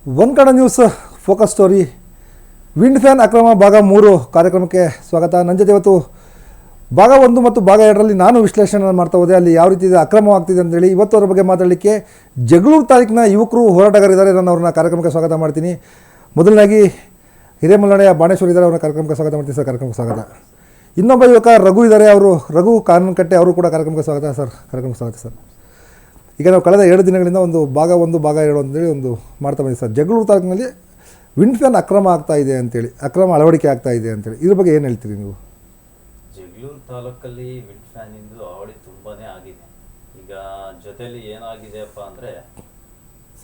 One Kannada news focus story wind fan ಅಕ್ರಮ ಭಾಗ 3 ಕಾರ್ಯಕ್ರಮಕ್ಕೆ ಸ್ವಾಗತ. ನನ್ನ ಜೊತೆ ಇವತ್ತು ಭಾಗ 1 ಮತ್ತು ಭಾಗ 2ರಲ್ಲಿ ನಾನು ವಿಶ್ಲೇಷಣೆ ಮಾಡ್ತಾ ಹೋದೆ. ಅಲ್ಲಿ ಯಾವ ರೀತಿ ಅಕ್ರಮವಾಗ್ತಿದೆ ಅಂತೇಳಿ ಇವತ್ತು ಅವರ ಬಗ್ಗೆ ಮಾತಾಡಲಿಕ್ಕೆ ಜಗಳೂರು ತಾಲೂಕಿನ ಯುವಕರು ಹೋರಾಟಗಾರಿದ್ದಾರೆ. ನಾನು ಅವ್ರನ್ನ ಕಾರ್ಯಕ್ರಮಕ್ಕೆ ಸ್ವಾಗತ ಮಾಡ್ತೀನಿ. ಮೊದಲನಾಗಿ ಹಿರೇಮಲ್ಲಣ್ಣಯ್ಯ ಬಾಣೇಶ್ವರ ಇದ್ದಾರೆ, ಅವ್ರನ್ನ ಕಾರ್ಯಕ್ರಮಕ್ಕೆ ಸ್ವಾಗತ ಮಾಡ್ತೀನಿ ಸರ್. ಕಾರ್ಯಕ್ರಮಕ್ಕೆ ಸ್ವಾಗತ. ಇನ್ನೊಬ್ಬ ಯುವಕ ರಘು ಇದ್ದಾರೆ, ಅವರು ರಘು ಕಾನೂನು ಕಟ್ಟೆ, ಅವರು ಕೂಡ ಕಾರ್ಯಕ್ರಮಕ್ಕೆ ಸ್ವಾಗತ ಸರ್. ಕಾರ್ಯಕ್ರಮಕ್ಕೆ ಸ್ವಾಗತ ಸರ್. ಈಗ ನಾವು ಕಳೆದ 2 ದಿನಗಳಿಂದ ಒಂದು ಭಾಗ 1 ಭಾಗ 2 ಅಂತೇಳಿ ಒಂದು ಮಾಡ್ತಾ ಬಂದಿದ್ದೀವಿ ಸರ್. ಜಗಳೂರು ತಾಲೂಕಿನಲ್ಲಿ ವಿಂಡ್ ಫ್ಯಾನ್ ಅಕ್ರಮ ಆಗ್ತಾ ಇದೆ ಅಂತೇಳಿ, ಅಕ್ರಮ ಅಳವಡಿಕೆ ಆಗ್ತಾ ಇದೆ ಅಂತೇಳಿ, ಇದ್ರ ಬಗ್ಗೆ ಏನು ಹೇಳ್ತೀರಿ ನೀವು? ಜಗಳೂರು ತಾಲೂಕಲ್ಲಿ ವಿಂಡ್ ಫ್ಯಾನ್ ಇಂದು ಅವಳಿ ತುಂಬಾನೇ ಆಗಿದೆ. ಈಗ ಜೊತೆಲಿ ಏನಾಗಿದೆಯಪ್ಪ ಅಂದರೆ,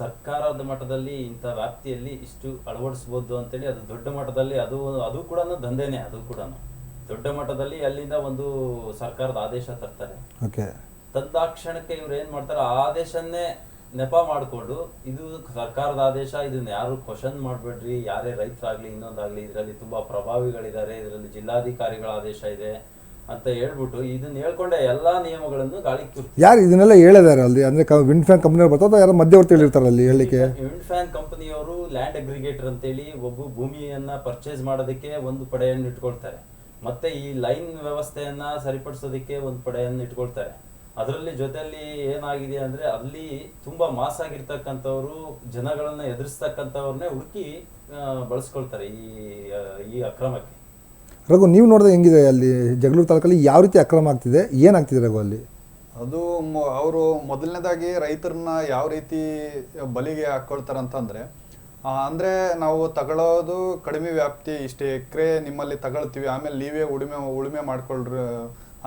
ಸರ್ಕಾರದ ಮಟ್ಟದಲ್ಲಿ ಇಂಥ ವ್ಯಾಪ್ತಿಯಲ್ಲಿ ಇಷ್ಟು ಅಳವಡಿಸ್ಬೋದು ಅಂತೇಳಿ, ಅದು ದೊಡ್ಡ ಮಟ್ಟದಲ್ಲಿ ಅದು ಕೂಡ ದಂಧೆನೇ. ಅದು ಕೂಡ ದೊಡ್ಡ ಮಟ್ಟದಲ್ಲಿ ಅಲ್ಲಿಂದ ಒಂದು ಸರ್ಕಾರದ ಆದೇಶ ತರ್ತಾರೆ. ಓಕೆ, ತದಾಕ್ಷಣಕ್ಕೆ ಇವ್ರು ಏನ್ ಮಾಡ್ತಾರೆ, ಆ ಆದೇಶನ್ನೇ ನೆಪ ಮಾಡಿಕೊಂಡು, ಇದು ಸರ್ಕಾರದ ಆದೇಶ, ಇದನ್ನ ಯಾರು ಕ್ವಶನ್ ಮಾಡಬೇಡ್ರಿ, ಯಾರೇ ರೈತರಾಗ್ಲಿ ಇನ್ನೊಂದಾಗ್ಲಿ, ಇದರಲ್ಲಿ ತುಂಬಾ ಪ್ರಭಾವಿಗಳಿದ್ದಾರೆ, ಇದರಲ್ಲಿ ಜಿಲ್ಲಾಧಿಕಾರಿಗಳ ಆದೇಶ ಇದೆ ಅಂತ ಹೇಳ್ಬಿಟ್ಟು ಇದನ್ನ ಹೇಳ್ಕೊಂಡೆ ಎಲ್ಲಾ ನಿಯಮಗಳನ್ನು ಗಾಳಿಗೆ ತುರ್ತಾರೆ. ಯಾರು ಇದನ್ನೆಲ್ಲ ಹೇಳಿದಾರೆ ಅಲ್ಲಿ? ಅಂದ್ರೆ ವಿಂಡ್ ಫ್ಯಾನ್ ಕಂಪನಿಯವ್ರು ಬರ್ತಾರೆ, ಯಾರು ಮಧ್ಯವರ್ತಿಗಳು ಇರ್ತಾರಲ್ಲ ಅಲ್ಲಿ ಹೇಳಲಿಕ್ಕೆ? ವಿಂಡ್ ಫ್ಯಾನ್ ಕಂಪನಿಯವರು ಲ್ಯಾಂಡ್ ಅಗ್ರಿಗೇಟರ್ ಅಂತೇಳಿ ಒಬ್ಬ ಭೂಮಿಯನ್ನ ಪರ್ಚೇಸ್ ಮಾಡೋದಕ್ಕೆ ಒಂದು ಪಡೆಯನ್ನು ಇಟ್ಕೊಳ್ತಾರೆ, ಮತ್ತೆ ಈ ಲೈನ್ ವ್ಯವಸ್ಥೆಯನ್ನ ಸರಿಪಡಿಸೋದಕ್ಕೆ ಒಂದು ಪಡೆಯನ್ನು ಇಟ್ಕೊಳ್ತಾರೆ. ಅದರಲ್ಲಿ ಜೊತೆಯಲ್ಲಿ ಏನಾಗಿದೆ ಅಂದ್ರೆ, ಅಲ್ಲಿ ತುಂಬಾ ಮಾಸ್ ಆಗಿರ್ತಕ್ಕಂಥವ್ರು, ಜನಗಳನ್ನ ಎದುರಿಸ್ತಕ್ಕಂಥವ್ರನ್ನೇ ಹುಡುಕಿ ಬಳಸ್ಕೊಳ್ತಾರೆ ಈ ಅಕ್ರಮಕ್ಕೆ. ರಘು, ನೀವು ನೋಡಿದ್ರೆ ಹೆಂಗಿದೆ ಅಲ್ಲಿ ಜಗಳೂರು ತಾಲೂಕಲ್ಲಿ ಯಾವ ರೀತಿ ಅಕ್ರಮ ಆಗ್ತಿದೆ, ಏನಾಗ್ತಿದೆ ರಘು ಅಲ್ಲಿ? ಅದು ಅವರು ಮೊದಲನೇದಾಗಿ ರೈತರನ್ನ ಯಾವ ರೀತಿ ಬಲಿಗೆ ಹಾಕೊಳ್ತಾರಂತಂದ್ರೆ, ಅಂದರೆ ನಾವು ತಗೊಳ್ಳೋದು ಕಡಿಮೆ ವ್ಯಾಪ್ತಿ, ಇಷ್ಟೇ ಎಕರೆ ನಿಮ್ಮಲ್ಲಿ ತಗೊಳ್ತೀವಿ, ಆಮೇಲೆ ನೀವೇ ಉಳುಮೆ ಮಾಡ್ಕೊಳ್ರಿ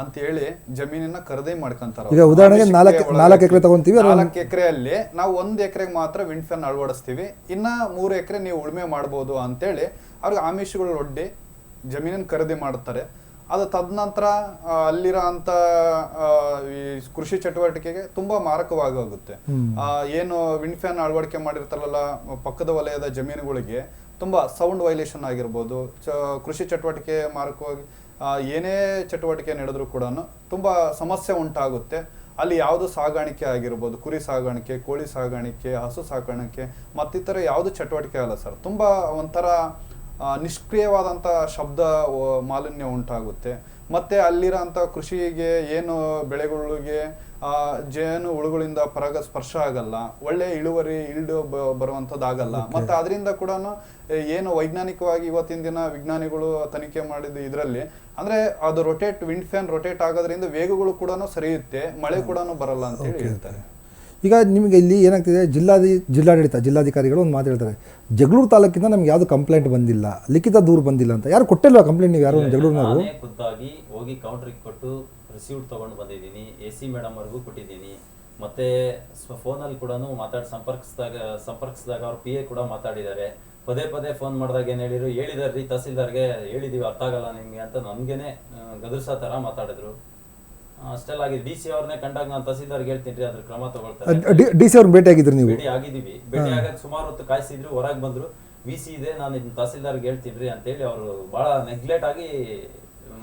ಅಂತ ಹೇಳಿ ಜಮೀನನ್ನ ಖರೀದಿ ಮಾಡ್ಕೊಂತಾರ. ಈಗ ಉದಾಹರಣೆಗೆ 4 ಎಕರೆ ತಗೊಂತೀವಿ, 4 ಎಕರೆಯಲ್ಲಿ ನಾವು 1 ಎಕರೆಗೆ ಮಾತ್ರ ವಿಂಡ್ ಫ್ಯಾನ್ ಅಳವಡಿಸ್ತೀವಿ, ಇನ್ನ 3 ಎಕರೆ ನೀವು ಉಳುಮೆ ಮಾಡ್ಬೋದು ಅಂತೇಳಿ ಅವ್ರಿಗೆ ಆಮಿಷಗಳು ಒಡ್ಡಿ ಜಮೀನನ್ನು ಖರೀದಿ ಮಾಡ್ತಾರೆ. ಅದು ತದನಂತರ ಅಲ್ಲಿರೋ ಅಂತ ಈ ಕೃಷಿ ಚಟುವಟಿಕೆಗೆ ತುಂಬಾ ಮಾರಕವಾಗುತ್ತೆ. ಏನು ವಿಂಡ್ ಫ್ಯಾನ್ ಅಳವಡಿಕೆ ಮಾಡಿರ್ತಾರಲ್ಲ ಪಕ್ಕದ ವಲಯದ ಜಮೀನುಗಳಿಗೆ, ತುಂಬಾ ಸೌಂಡ್ ವೈಲೇಷನ್ ಆಗಿರ್ಬೋದು, ಕೃಷಿ ಚಟುವಟಿಕೆ ಮಾರಕವಾಗಿ ಏನೇ ಚಟುವಟಿಕೆ ನಡೆದ್ರೂ ಕೂಡ ತುಂಬಾ ಸಮಸ್ಯೆ ಉಂಟಾಗುತ್ತೆ. ಅಲ್ಲಿ ಯಾವುದು ಸಾಗಾಣಿಕೆ ಆಗಿರ್ಬೋದು, ಕುರಿ ಸಾಗಾಣಿಕೆ, ಕೋಳಿ ಸಾಗಾಣಿಕೆ, ಹಸು ಸಾಕಾಣಿಕೆ ಮತ್ತಿತರ ಯಾವುದು ಚಟುವಟಿಕೆ ಅಲ್ಲ ಸರ್, ತುಂಬಾ ಒಂಥರ ನಿಷ್ಕ್ರಿಯವಾದಂಥ ಶಬ್ದ ಮಾಲಿನ್ಯ ಉಂಟಾಗುತ್ತೆ. ಮತ್ತೆ ಅಲ್ಲಿರೋಂಥ ಕೃಷಿಗೆ ಏನು ಬೆಳೆಗಳಿಗೆ ಜೇನು ಹುಳುಗಳಿಂದ ಪರಾಗ ಸ್ಪರ್ಶ ಆಗಲ್ಲ, ಒಳ್ಳೆ ಇಳುವರಿ ಬರುವಂಥದ್ದಾಗಲ್ಲ. ಮತ್ತೆ ಅದರಿಂದ ಕೂಡ ಏನು ವೈಜ್ಞಾನಿಕವಾಗಿ ಇವತ್ತಿನ ದಿನ ವಿಜ್ಞಾನಿಗಳು ತನಿಖೆ ಮಾಡಿದ ಇದರಲ್ಲಿ ಅಂದ್ರೆ ಅದು ವಿಂಡ್ ಫ್ಯಾನ್ ರೊಟೇಟ್ ಆಗೋದ್ರಿಂದ ವೇಗಗಳು ಕೂಡ ಸರಿಯುತ್ತೆ, ಮಳೆ ಕೂಡ ಬರಲ್ಲ ಅಂತ ಹೇಳಿ ಹೇಳ್ತಾರೆ. ಈಗ ನಿಮಗೆ ಇಲ್ಲಿ ಏನಾಗ್ತಿದೆ, ಜಿಲ್ಲಾಧಿಕಾರಿಗಳು ಒಂದು ಮಾತು ಹೇಳ್ತಾರೆ, ಜಗಳೂರು ತಾಲೂಕಿಂದ ನಮ್ಗೆ ಯಾವುದು ಕಂಪ್ಲೇಂಟ್ ಬಂದಿಲ್ಲ, ಲಿಖಿತ ದೂರು ಬಂದಿಲ್ಲ ಅಂತ. ಯಾರು ಕೊಟ್ಟಿಲ್ವಾ ಕಂಪ್ಲೇಂಟ್? ನೀವು ಯಾರು ಜಗಳೂರಿನವರು? ಖುದ್ದಾಗಿ ಹೋಗಿ ಕೌಂಟ್ರಿಗೆ ಕೊಟ್ಟು ರಿಸೀವ್ಟ್ ತಗೊಂಡು ಬಂದಿದ್ದೀನಿ, AC ಮೇಡಮ್ ಅವ್ರಿಗೂ ಕೊಟ್ಟಿದ್ದೀನಿ, ಮತ್ತೆ ಫೋನಲ್ಲಿ ಕೂಡ ಸಂಪರ್ಕಿಸಿದಾಗ ಅವ್ರ PA ಕೂಡ ಮಾತಾಡಿದ್ದಾರೆ. ಪದೇ ಫೋನ್ ಮಾಡಿದಾಗ ಏನು ಹೇಳಿದಾರ್ರಿ ತಹಸೀಲ್ದಾರ್ಗೆ ಹೇಳಿದೀವಿ, ಅರ್ಥ ಆಗಲ್ಲ ನಿಮ್ಗೆ ಅಂತ ನಮ್ಗೇನೆ ಗದರ್ಸೋ ತರ ಮಾತಾಡಿದ್ರು. ಅಷ್ಟೆಲ್ಲ ಆಗಿದೆ. DC ಅವ್ರನ್ನೇ ಕಂಡಾಗ ನಾನು ತಹಸೀಲ್ದಾರ್ಗೆ ಹೇಳ್ತೀನಿ, ಅದ್ರ ಕ್ರಮ ತಗೊಳ್ತಾರೆ. DC ಅವ್ರನ್ನ ಭೇಟಿ ಆಗಿದ್ರು ನೀವು? ಭೇಟಿ ಆಗಿದ್ದೀವಿ. ಭೇಟಿ ಆಗಕ್ಕೆ ಸುಮಾರು ಹೊತ್ತು ಕಾಯಿಸಿದ್ರು, ಹೊರಗೆ ಬಂದ್ರು, VC ಇದೆ, ನಾನು ಇದನ್ನ ತಹಸೀಲ್ದಾರ್ಗೆ ಹೇಳ್ತೀನಿ ಅಂತೇಳಿ ಅವರು ಬಹಳ ನೆಗ್ಲೆಕ್ಟ್ ಆಗಿ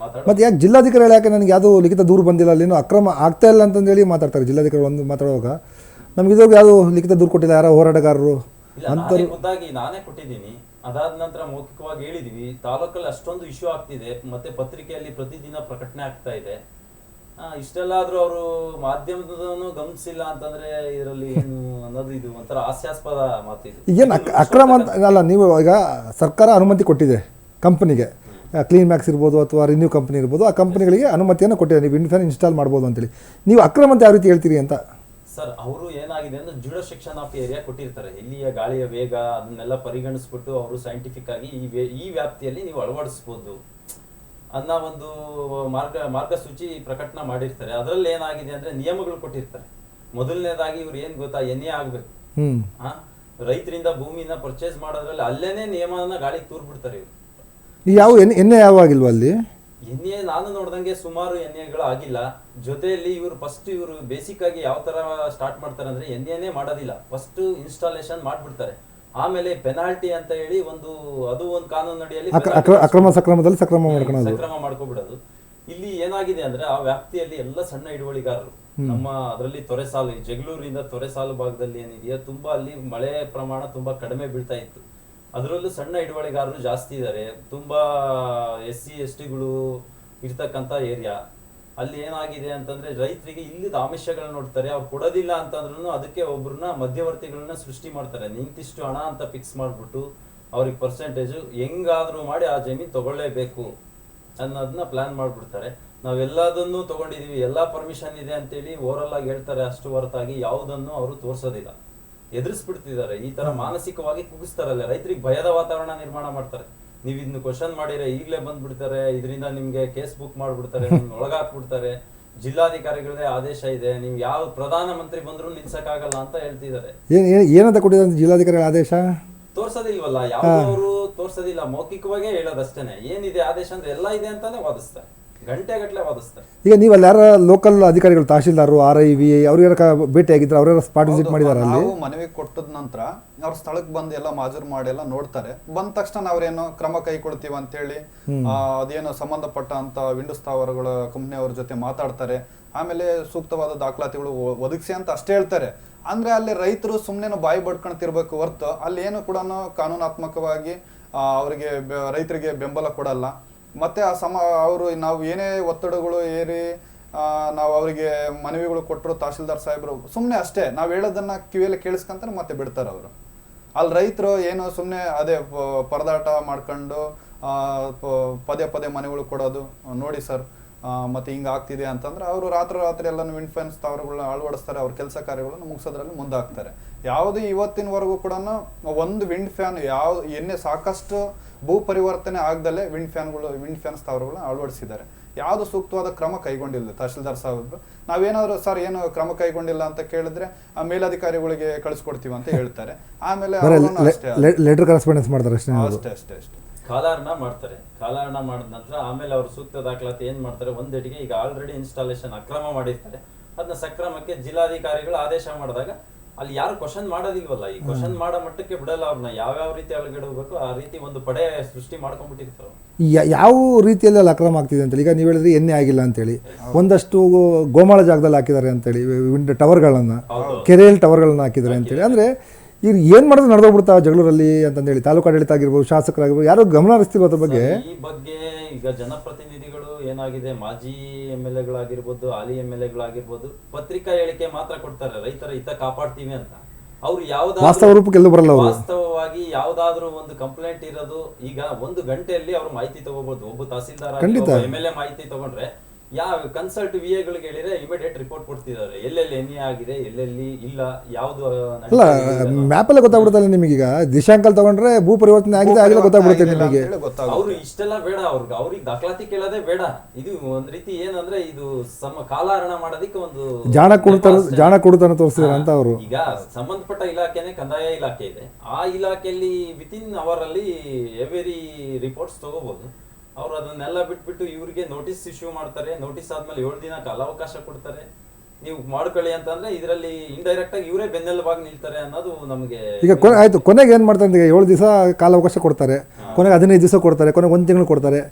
ಮಾತಾಡ್ತಾರೆ. ಮತ್ತೆ ಯಾಕೆ ಜಿಲ್ಲಾಧಿಕಾರಿ ಯಾಕೆ ನನಗೆ ಯಾವುದು ಲಿಖಿತ ದೂರು ಬಂದಿಲ್ಲ, ಅಲ್ಲೇನೋ ಅಕ್ರಮ ಆಗ್ತಾ ಇಲ್ಲ ಅಂತಂದೇಳಿ ಮಾತಾಡ್ತಾರೆ ಜಿಲ್ಲಾಧಿಕಾರಿ. ಒಂದು ಮಾತಾಡುವಾಗ ನಮ್ಗೆ ಇದ್ರಾಗ ಯಾವುದು ಲಿಖಿತ ದೂರು ಕೊಟ್ಟಿಲ್ಲ, ಯಾರೋ ಹೋರಾಟಗಾರರು ಅಂತ ಖುದ್ದಾಗಿ ನಾನೇ ಕೊಟ್ಟಿದ್ದೀನಿ. ಅದಾದ ನಂತರ ಮೌಖಿಕವಾಗಿ ಹೇಳಿದೀವಿ. ತಾಲೂಕಲ್ಲಿ ಅಷ್ಟೊಂದು ಇಶ್ಯೂ ಆಗ್ತಿದೆ, ಮತ್ತೆ ಪತ್ರಿಕೆಯಲ್ಲಿ ಪ್ರತಿದಿನ ಪ್ರಕಟಣೆ ಆಗ್ತಾ ಇದೆ. ಇಷ್ಟೆಲ್ಲ ಆದ್ರೂ ಅವರು ಮಾಧ್ಯಮದನ್ನು ಗಮನಿಸಿಲ್ಲ ಅಂತಂದ್ರೆ ಇದರಲ್ಲಿ ಏನು ಅನ್ನೋದು ಇದು ಒಂಥರ ಹಾಸ್ಯಾಸ್ಪದ ಮಾತಿದೆ. ಏನು ಅಕ್ರಮ ಅಂತ ಅಲ್ಲ, ನೀವು ಈಗ ಸರ್ಕಾರ ಅನುಮತಿ ಕೊಟ್ಟಿದೆ ಕಂಪನಿಗೆ, ಕ್ಲೀನ್ ಮ್ಯಾಕ್ಸ್ ಇರ್ಬೋದು ಅಥವಾ ರಿನ್ಯೂ ಕಂಪನಿ ಇರ್ಬೋದು, ಆ ಕಂಪನಿಗಳಿಗೆ ಅನುಮತಿಯನ್ನು ಕೊಟ್ಟಿದೆ, ನೀವು ವಿಂಡ್ ಫ್ಯಾನ್ ಇನ್ಸ್ಟಾಲ್ ಮಾಡ್ಬೋದು ಅಂತೇಳಿ. ನೀವು ಅಕ್ರಮ ಅಂತ ಯಾವ ರೀತಿ ಹೇಳ್ತೀರಿ ಅಂತ? ಸರ್, ಅವರು ಏನಾಗಿದೆ ಅಂದ್ರೆ ಜುಡೋಸೆಕ್ಷನ್ ಆಫ್ ಏರಿಯಾ ಕೊಟ್ಟಿರ್ತಾರೆ. ಇಲ್ಲಿಯ ಗಾಳಿಯ ವೇಗ ಅದನ್ನೆಲ್ಲ ಪರಿಗಣಿಸ್ಬಿಟ್ಟು ಅವರು ಸೈಂಟಿಫಿಕ್ ಆಗಿ ಈ ವ್ಯಾಪ್ತಿಯಲ್ಲಿ ನೀವು ಅಳವಡಿಸ್ಬೋದು ಅನ್ನೋ ಒಂದು ಮಾರ್ಗಸೂಚಿ ಪ್ರಕಟಣೆ ಮಾಡಿರ್ತಾರೆ. ಅದರಲ್ಲಿ ಏನಾಗಿದೆ ಅಂದ್ರೆ ನಿಯಮಗಳು ಕೊಟ್ಟಿರ್ತಾರೆ. ಮೊದಲನೇದಾಗಿ ಇವ್ರು ಏನ್ ಗೊತ್ತಾ, NA ಆಗ್ಬೇಕು. ರೈತರಿಂದ ಭೂಮಿನ ಪರ್ಚೇಸ್ ಮಾಡೋದ್ರಲ್ಲಿ ಅಲ್ಲೇನೆ ನಿಯಮನ ಗಾಳಿಗೆ ತೂರ್ಬಿಡ್ತಾರೆ ಇವ್ರು. ಯಾವ NA ಯಾವ ಆಗಿಲ್ವಾ ಅಲ್ಲಿ? NA ನಾನು ನೋಡ್ದಂಗೆ ಸುಮಾರು NAಗಳು ಆಗಿಲ್ಲ. ಜೊತೆಯಲ್ಲಿ ಇವರು ಬೇಸಿಕ್ ಆಗಿ ಯಾವ ತರ ಸ್ಟಾರ್ಟ್ ಮಾಡ್ತಾರೆ ಅಂದ್ರೆ, NAನೇ ಮಾಡೋದಿಲ್ಲ, ಫಸ್ಟ್ ಇನ್ಸ್ಟಾಲೇಷನ್ ಮಾಡ್ಬಿಡ್ತಾರೆ, ಆಮೇಲೆ ಪೆನಾಲ್ಟಿ ಅಂತ ಹೇಳಿ ಒಂದು ಕಾನೂನು ಅಡಿಯಲ್ಲಿ ಸಕ್ರಮ ಮಾಡ್ಕೊಬಿಡೋದು. ಇಲ್ಲಿ ಏನಾಗಿದೆ ಅಂದ್ರೆ, ಆ ವ್ಯಾಪ್ತಿಯಲ್ಲಿ ಎಲ್ಲ ಸಣ್ಣ ಹಿಡುವಳಿಗಾರರು, ನಮ್ಮ ಅದರಲ್ಲಿ ತೊರೆಸಾಲು, ಜಗಳೂರಿಂದ ತೊರೆಸಾಲು ಭಾಗದಲ್ಲಿ ಏನಿದೆಯಾ ತುಂಬಾ ಅಲ್ಲಿ ಮಳೆ ಪ್ರಮಾಣ ತುಂಬಾ ಕಡಿಮೆ ಬೀಳ್ತಾ ಇತ್ತು. ಅದರಲ್ಲೂ ಸಣ್ಣ ಹಿಡುವಳಿಗಾರರು ಜಾಸ್ತಿ ಇದ್ದಾರೆ, ತುಂಬಾ SC STಗಳು ಇರ್ತಕ್ಕಂಥ ಏರಿಯಾ. ಅಲ್ಲಿ ಏನಾಗಿದೆ ಅಂತಂದ್ರೆ ರೈತರಿಗೆ ಇಲ್ಲದ ಆಮಿಷಗಳನ್ನ ನೋಡ್ತಾರೆ, ಅವ್ರು ಕೊಡೋದಿಲ್ಲ ಅಂತಂದ್ರೂ ಅದಕ್ಕೆ ಒಬ್ರನ್ನ ಮಧ್ಯವರ್ತಿಗಳನ್ನ ಸೃಷ್ಟಿ ಮಾಡ್ತಾರೆ. ನಿಂತಿಷ್ಟು ಹಣ ಅಂತ ಫಿಕ್ಸ್ ಮಾಡ್ಬಿಟ್ಟು ಅವ್ರಿಗೆ ಪರ್ಸೆಂಟೇಜು ಹೆಂಗಾದ್ರೂ ಮಾಡಿ ಆ ಜಮೀನು ತಗೊಳ್ಳೇಬೇಕು ಅನ್ನೋದನ್ನ ಪ್ಲಾನ್ ಮಾಡ್ಬಿಡ್ತಾರೆ. ನಾವೆಲ್ಲದನ್ನು ತಗೊಂಡಿದೀವಿ, ಎಲ್ಲಾ ಪರ್ಮಿಷನ್ ಇದೆ ಅಂತೇಳಿ ಓವರಲ್ ಆಗಿ ಹೇಳ್ತಾರೆ, ಅಷ್ಟು ಹೊರತಾಗಿ ಯಾವುದನ್ನು ಅವರು ತೋರ್ಸೋದಿಲ್ಲ, ಎದುರಿಸ್ಬಿಡ್ತಿದ್ದಾರೆ. ಈ ತರ ಮಾನಸಿಕವಾಗಿ ಕುಗ್ಗಿಸ್ತಾರಲ್ಲ, ರೈತರಿಗೆ ಭಯದ ವಾತಾವರಣ ನಿರ್ಮಾಣ ಮಾಡ್ತಾರೆ. ನೀವು ಇದನ್ನ ಕ್ವಶನ್ ಮಾಡಿದ್ರೆ ಈಗಲೇ ಬಂದ್ಬಿಡ್ತಾರೆ, ಇದರಿಂದ ನಿಮ್ಗೆ ಕೇಸ್ ಬುಕ್ ಮಾಡ್ಬಿಡ್ತಾರೆ, ಒಳಗಾಕ್ಬಿಡ್ತಾರೆ, ಜಿಲ್ಲಾಧಿಕಾರಿಗಳದೇ ಆದೇಶ ಇದೆ, ನೀವು ಯಾವ ಪ್ರಧಾನ ಮಂತ್ರಿ ಬಂದ್ರು ನಿಲ್ಸಕ್ಕಾಗಲ್ಲ ಅಂತ ಹೇಳ್ತಿದ್ದಾರೆ. ಏನಂತ ಕೊಟ್ಟಿದ್ದಾರೆ ಜಿಲ್ಲಾಧಿಕಾರಿಗಳ ಆದೇಶ? ತೋರ್ಸೋದಿಲ್ವಲ್ಲ, ಯಾವ್ದವರು ತೋರ್ಸೋದಿಲ್ಲ, ಮೌಖಿಕವಾಗೇ ಹೇಳೋದಷ್ಟೇನೆ. ಏನಿದೆ ಆದೇಶ ಅಂದ್ರೆ ಎಲ್ಲ ಇದೆ ಅಂತಾನೆ ವಾದಿಸ್ತಾರೆ, ಗಂಟೆಗಟ್ಟಲೆ ವಾದಿಸ್ತಾರೆ. ಈಗ ನೀವು ಅಲ್ಲಿ ಯಾರ ಲೋಕಲ್ ಅಧಿಕಾರಿಗಳು, ತಹಶೀಲ್ದಾರರು, RIV ಅವ್ರಿಗಾರ ಭೇಟಿ ಆಗಿದ್ರು, ಅವ್ರ ಸ್ಪಾಟ್ ವಿಸಿಟ್ ಮಾಡಿದಾರೆ? ಅಲ್ಲಿ ನಾವು ಮನವಿ ಕೊಟ್ಟದ ನಂತರ ಅವ್ರ ಸ್ಥಳಕ್ಕೆ ಬಂದು ಎಲ್ಲ ಮಾಜೂರು ಮಾಡಿ ಎಲ್ಲ ನೋಡ್ತಾರೆ. ಬಂದ ತಕ್ಷಣ ನಾವ್ರೇನು ಕ್ರಮ ಕೈಗೊಳ್ತೀವಿ ಅಂತೇಳಿ ಅದೇನು ಸಂಬಂಧಪಟ್ಟ ಅಂತ ವಿಂಡೋ ಸ್ಥಾವರಗಳ ಕಂಪ್ನಿಯವ್ರ ಜೊತೆ ಮಾತಾಡ್ತಾರೆ. ಆಮೇಲೆ ಸೂಕ್ತವಾದ ದಾಖಲಾತಿಗಳು ಒದಗಿಸಿ ಅಂತ ಅಷ್ಟೇ ಹೇಳ್ತಾರೆ. ಅಂದ್ರೆ ಅಲ್ಲಿ ರೈತರು ಸುಮ್ಮನೆ ಬಾಯಿ ಬಡ್ಕೊಳ್ತಿರ್ಬೇಕು ಹೊರ್ತು ಅಲ್ಲಿ ಏನು ಕೂಡ ಕಾನೂನಾತ್ಮಕವಾಗಿ ಅವರಿಗೆ ರೈತರಿಗೆ ಬೆಂಬಲ ಕೊಡಲ್ಲ. ಮತ್ತೆ ಅವರು ನಾವು ಏನೇ ಒತ್ತಡಗಳು ಏರಿ ನಾವು ಅವರಿಗೆ ಮನವಿಗಳು ಕೊಟ್ಟರು, ತಹಶೀಲ್ದಾರ್ ಸಾಹೇಬರು ಸುಮ್ಮನೆ ಅಷ್ಟೇ ನಾವು ಹೇಳೋದನ್ನ ಕಿವಿಯಲ್ಲಿ ಕೇಳಿಸ್ಕೊಂತಾರೆ, ಮತ್ತೆ ಬಿಡ್ತಾರೆ ಅವರು. ಅಲ್ಲಿ ರೈತರು ಏನು ಸುಮ್ಮನೆ ಅದೇ ಪರದಾಟ ಮಾಡ್ಕೊಂಡು ಪದೇ ಪದೇ ಮನೆಗಳು ಕೊಡೋದು, ನೋಡಿ ಸರ್ ಮತ್ತೆ ಹಿಂಗೆ ಆಗ್ತಿದೆ ಅಂತಂದ್ರೆ ಅವರು ರಾತ್ರಿ ಎಲ್ಲ ವಿಂಡ್ ಫ್ಯಾನ್ ಸ್ಥಾವರಗಳನ್ನ ಅಳವಡಿಸ್ತಾರೆ, ಅವ್ರ ಕೆಲಸ ಕಾರ್ಯಗಳನ್ನು ಮುಗಿಸೋದ್ರಲ್ಲಿ ಮುಂದಾಗ್ತಾರೆ. ಯಾವುದೇ ಇವತ್ತಿನವರೆಗೂ ಕೂಡ ಒಂದು ವಿಂಡ್ ಫ್ಯಾನ್ ಸಾಕಷ್ಟು ಭೂ ಪರಿವರ್ತನೆ ಆಗದಲ್ಲೇ ವಿಂಡ್ ಫ್ಯಾನ್ ಸ್ಥಾವರಗಳನ್ನ ಅಳವಡಿಸಿದ್ದಾರೆ. ಯಾವುದು ಸೂಕ್ತವಾದ ಕ್ರಮ ಕೈಗೊಂಡಿಲ್ಲ ತಹಶೀಲ್ದಾರ್ ಸಾಹೇಬ್ರು. ನಾವೇನಾದ್ರು ಸರ್ ಏನು ಕ್ರಮ ಕೈಗೊಂಡಿಲ್ಲ ಅಂತ ಕೇಳಿದ್ರೆ ಮೇಲಧಿಕಾರಿಗಳಿಗೆ ಕಳಿಸ್ಕೊಡ್ತೀವಿ ಅಂತ ಹೇಳ್ತಾರೆ. ಆಮೇಲೆ ಲೆಟರ್ ಕರೆಸ್ಪಾಂಡೆನ್ಸ್ ಮಾಡ್ತಾರೆ ಅಷ್ಟೇ. ಕಾಲಹರಣ ಮಾಡ್ತಾರೆ. ಕಾಲಹರಣ ಮಾಡಿದ ನಂತರ ಆಮೇಲೆ ಅವರು ಸೂಕ್ತ ದಾಖಲಾತಿ ಏನ್ ಮಾಡ್ತಾರೆ, ಒಂದೆಟಿಗೆ ಈಗ ಆಲ್ರೆಡಿ ಇನ್ಸ್ಟಾಲೇಷನ್ ಅಕ್ರಮ ಮಾಡಿರ್ತಾರೆ, ಅದನ್ನ ಸಕ್ರಮಕ್ಕೆ ಜಿಲ್ಲಾಧಿಕಾರಿಗಳು ಆದೇಶ ಮಾಡಿದಾಗ ಅಲ್ಲಿ ಯಾರು ಕ್ವಶನ್ ಮಾಡೋದಿಲ್ವಲ್ಲ, ಈ ಕ್ವಶನ್ ಮಾಡೋ ಮಟ್ಟಕ್ಕೆ ಬಿಡಲ್ಲ ಅವ್ರನ್ನ. ಯಾವ್ಯಾವ ರೀತಿ ಒಳಗಡೆ ಹೋಗ್ಬೇಕು ಆ ರೀತಿ ಒಂದು ಪಡೆ ಸೃಷ್ಟಿ ಮಾಡ್ಕೊಂಡ್ಬಿಟ್ಟಿರ್ತಾರೆ. ಯಾವ ರೀತಿಯಲ್ಲಿ ಅಲ್ಲಿ ಅಕ್ರಮ ಆಗ್ತಿದೆ ಅಂತೇಳಿ, ಈಗ ನೀವು ಹೇಳಿದ್ರೆ ಎಣ್ಣೆ ಆಗಿಲ್ಲ ಅಂತೇಳಿ, ಒಂದಷ್ಟು ಗೋಮಾಳ ಜಾಗದಲ್ಲಿ ಹಾಕಿದ್ದಾರೆ ಅಂತೇಳಿ ಟವರ್ಗಳನ್ನ, ಕೆರೆಯಲ್ಲಿ ಟವರ್ಗಳನ್ನ ಹಾಕಿದ್ದಾರೆ ಅಂತೇಳಿ. ಅಂದ್ರೆ ಇವ್ರು ಏನ್ ಮಾಡಿದ್ರು ನಡೆದೋಗ್ಬಿಡ್ತಾವ ಜಗಳೂರಲ್ಲಿ ಅಂತಂದೇಳಿ ತಾಲೂಕು ಆಡಳಿತ ಆಗಿರ್ಬೋದು, ಶಾಸಕರಾಗಿರ್ಬೋದು, ಯಾರು ಗಮನ ಹರಿಸ್ತಿಲ್ವ ಅದ್ರ ಬಗ್ಗೆ? ಈ ಬಗ್ಗೆ ಈಗ ಜನಪ್ರತಿನಿಧಿಗಳು ಏನಾಗಿದೆ, ಮಾಜಿ MLA ಗಳಾಗಿರ್ಬೋದು, ಹಾಲಿ MLA ಗಳಾಗಿರ್ಬೋದು, ಪತ್ರಿಕಾ ಹೇಳಿಕೆ ಮಾತ್ರ ಕೊಡ್ತಾರೆ ರೈತರ ಹಿತ ಕಾಪಾಡ್ತೀವಿ ಅಂತ. ಅವ್ರು ವಾಸ್ತವ ರೂಪಕ್ಕೆ ಎಲ್ಲೂ ಬರಲ್ಲ. ವಾಸ್ತವವಾಗಿ ಯಾವ್ದಾದ್ರು ಒಂದು ಕಂಪ್ಲೇಂಟ್ ಇರೋದು ಈಗ 1 ಗಂಟೆಯಲ್ಲಿ ಅವ್ರು ಮಾಹಿತಿ ತಗೋಬಹುದು. ಒಬ್ಬ ತಹಸೀಲ್ದಾರ್ MLA ಮಾಹಿತಿ ತಗೊಂಡ್ರೆ ಯಾವ ಕನ್ಸಲ್ಟ್ VA ಗಳಿಗೆ ಹೇಳಿದ್ರೆ ಇಮಿಡಿಯೇಟ್ ರಿಪೋರ್ಟ್ ಕೊಡ್ತಿದ್ದಾರೆ, ಎಲ್ಲೆಲ್ಲಿ ಎಣ್ಣೆ ಆಗಿದೆ, ಎಲ್ಲೆಲ್ಲಿ ಇಲ್ಲ, ಯಾವ್ದು ಅಲ್ಲ ಮ್ಯಾಪಲ್ಲೇ ಗೊತ್ತಾಗ್ಬಿಡುತ್ತಲ್ಲ ನಿಮಗೀಗ. ದಿಶಾಂಕಲ್ ತಗೊಂಡ್ರೆ ಭೂ ಪರಿವರ್ತನೆ ಆಗಿದೆ ಆಗಿಲ್ಲ ಗೊತ್ತಾಗ್ಬಿಡುತ್ತೆ ನಿಮಗೆ. ಅವ್ರು ಇಷ್ಟೆಲ್ಲ ಬೇಡ, ಅವ್ರಿಗೆ ದಾಖಲಾತಿ ಕೇಳೋದೇ ಬೇಡ. ಇದು ಒಂದ್ ರೀತಿ ಏನಂದ್ರೆ ಇದು ಕಾಲಹರಣ ಮಾಡೋದಕ್ಕೆ ಒಂದು ಜಾಣ ಕೊಡುತ್ತಾನೆ ತೋರಿಸ್ತಾರೆ ಅಂತ ಅವರು. ಈಗ ಸಂಬಂಧಪಟ್ಟ ಇಲಾಖೆನೆ ಕಂದಾಯ ಇಲಾಖೆ ಇದೆ, ಆ ಇಲಾಖೆಯಲ್ಲಿ ವಿತಿನ್ ಅವರ್ ಅಲ್ಲಿ ಎವರಿ ರಿಪೋರ್ಟ್ಸ್ ತಗೋಬಹುದು. ಅವ್ರು ಅದನ್ನೆಲ್ಲ ಬಿಟ್ಬಿಟ್ಟು ಇವ್ರಿಗೆ ನೋಟಿಸ್ ಇಶ್ಯೂ ಮಾಡ್ತಾರೆ. ನೋಟಿಸ್ ಆದ್ಮೇಲೆ 7 ದಿನ ಕಾಲಾವಕಾಶ ಕೊಡ್ತಾರೆ, ನೀವು ಮಾಡ್ಕೊಳ್ಳಿ ಅಂತಂದ್ರೆ ಇದರಲ್ಲಿ ಇಂಡೈರೆಕ್ಟ್ ಆಗಿ ಇವರೇ ಬೆನ್ನೆಲುಬಾಗಿ ನಿಲ್ತಾರೆ ಅನ್ನೋದು ನಮಗೆ. ಈಗ ಆಯ್ತು, ಕೊನೆಗೆ ಏನ್ ಮಾಡ್ತಾರೆ, 7 ದಿವಸ ಕಾಲಾವಕಾಶ ಕೊಡ್ತಾರೆ, ಕೊನೆಗೆ 15 ದಿವಸ ಕೊಡ್ತಾರೆ, ಕೊನೆಗೆ 1 ತಿಂಗಳು ಕೊಡ್ತಾರೆ.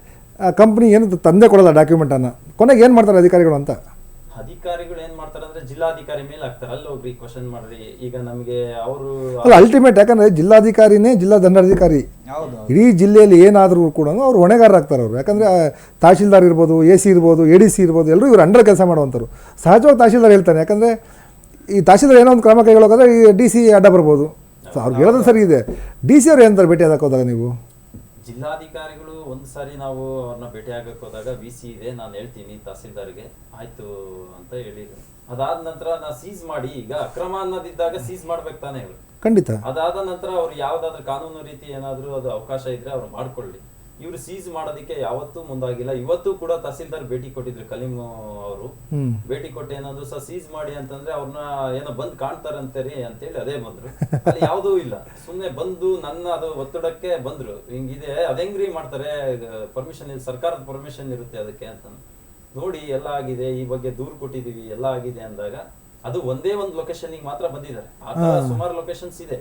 ಕಂಪ್ನಿ ಏನು ತಂದೆ ಕೊಡಲ್ಲ ಡಾಕ್ಯುಮೆಂಟ್ ಅನ್ನ. ಕೊನೆಗೆ ಏನ್ ಮಾಡ್ತಾರೆ ಅಧಿಕಾರಿಗಳು ಅಂತ? ಅಧಿಕಾರಿಗಳು ಏನ್ ಮಾಡ್ತಾರೆ ಅಂದ್ರೆ ಜಿಲ್ಲಾಧಿಕಾರಿ ಮೇಲೆ ಹಾಕ್ತಾರೆ, ಅಲ್ಲಿ ಹೋಗ್ರಿ ಕ್ವಶನ್ ಮಾಡ್ರಿ. ಈಗ ನಮಗೆ ಅವರು ಅಲ್ಟಿಮೇಟ್, ಯಾಕಂದ್ರೆ ಜಿಲ್ಲಾಧಿಕಾರಿನೇ ಜಿಲ್ಲಾ ದಂಡಾಧಿಕಾರಿ. ಇಡೀ ಜಿಲ್ಲೆಯಲ್ಲಿ ಏನಾದರೂ ಕೂಡ ಅವ್ರು ಹೊಣೆಗಾರರಾಗ್ತಾರೆ ಅವರು. ಯಾಕಂದ್ರೆ ತಹಶೀಲ್ದಾರ್ ಇರ್ಬೋದು, AC ಇರ್ಬೋದು, ADC ಇರ್ಬೋದು, ಎಲ್ಲರೂ ಇವ್ರು ಅಂಡರ್ ಕೆಲಸ ಮಾಡುವಂಥವ್ರು. ಸಹಜವಾಗಿ ತಹಶೀಲ್ದಾರ್ ಹೇಳ್ತಾನೆ, ಯಾಕಂದ್ರೆ ಈ ತಹಶೀಲ್ದಾರ್ ಏನೋ ಒಂದು ಕ್ರಮ ಕೈಗೊಳ್ಳೋಕಾದ್ರೆ ಈ DC ಅಡ್ಡ ಬರ್ಬೋದು. ಸೊ ಅವ್ರಿಗೆ ಹೇಳೋದು ಸರಿ ಇದೆ. DC ಅವ್ರು ಏನಂತಾರೆ ಭೇಟಿ ಆಗಕ್ಕೆ ಹೋದಾಗ ನೀವು? ಜಿಲ್ಲಾಧಿಕಾರಿಗಳು ಒಂದು ಸಾರಿ ನಾವು ಅವ್ರನ್ನ ಭೇಟಿ ಆಗಕ್ಕೆ ಹೋದಾಗ VC ಇದೆ, ನಾನು ಹೇಳ್ತೀನಿ ತಹಸೀಲ್ದಾರ್ಗೆ, ಆಯ್ತು ಅಂತ ಹೇಳಿದ್ರು. ಅದಾದ ನಂತರ ನಾ ಸೀಸ್ ಮಾಡಿ, ಈಗ ಅಕ್ರಮ ಅನ್ನೋದಿದ್ದಾಗ ಸೀಸ್ ಮಾಡ್ಬೇಕು ತಾನೇ ಇವರು, ಖಂಡಿತ. ಅದಾದ ನಂತರ ಅವ್ರು ಯಾವ್ದಾದ್ರು ಕಾನೂನು ರೀತಿ ಏನಾದ್ರು ಅದು ಅವಕಾಶ ಇದ್ರೆ ಅವ್ರು ಮಾಡ್ಕೊಳ್ಳಿ. ಇವ್ರು ಸೀಸ್ ಮಾಡೋದಕ್ಕೆ ಯಾವತ್ತೂ ಮುಂದಾಗಿಲ್ಲ. ಇವತ್ತು ಕೂಡ ತಹಸೀಲ್ದಾರ್ ಭೇಟಿ ಕೊಟ್ಟಿದ್ರು, ಕಲೀಂ ಅವರು ಭೇಟಿ ಕೊಟ್ಟು ಏನಾದ್ರು ಸೀಸ್ ಮಾಡಿ ಅಂತಂದ್ರೆ ಅವ್ರನ್ನ ಏನೋ ಬಂದ್ ಕಾಣ್ತಾರಂತೇಳಿ ಅಂತೇಳಿ ಅದೇ ಬಂದ್ರು. ಅಲ್ಲಿ ಯಾವುದೂ ಇಲ್ಲ, ಸುಮ್ನೆ ಬಂದು ನನ್ನ ಅದು ಒತ್ತಡಕ್ಕೆ ಬಂದ್ರು. ಹಿಂಗಿದೆ ಅದೆಂಗ್ರಿ ಮಾಡ್ತಾರೆ, ಪರ್ಮಿಷನ್ ಇಲ್ಲ, ಸರ್ಕಾರದ ಪರ್ಮಿಷನ್ ಇರುತ್ತೆ ಅದಕ್ಕೆ ಅಂತ ನೋಡಿ ಎಲ್ಲ ಆಗಿದೆ, ಈ ಬಗ್ಗೆ ದೂರು ಕೊಟ್ಟಿದೀವಿ, ಎಲ್ಲ ಆಗಿದೆ ಅಂದಾಗ ಅದು ಒಂದೇ ಒಂದು ಲೊಕೇಶನ್ ಮಾತ್ರ ಬಂದಿದ್ದಾರೆ. ಆ ತರ ಸುಮಾರು ಲೊಕೇಶನ್ಸ್ ಇದೆ,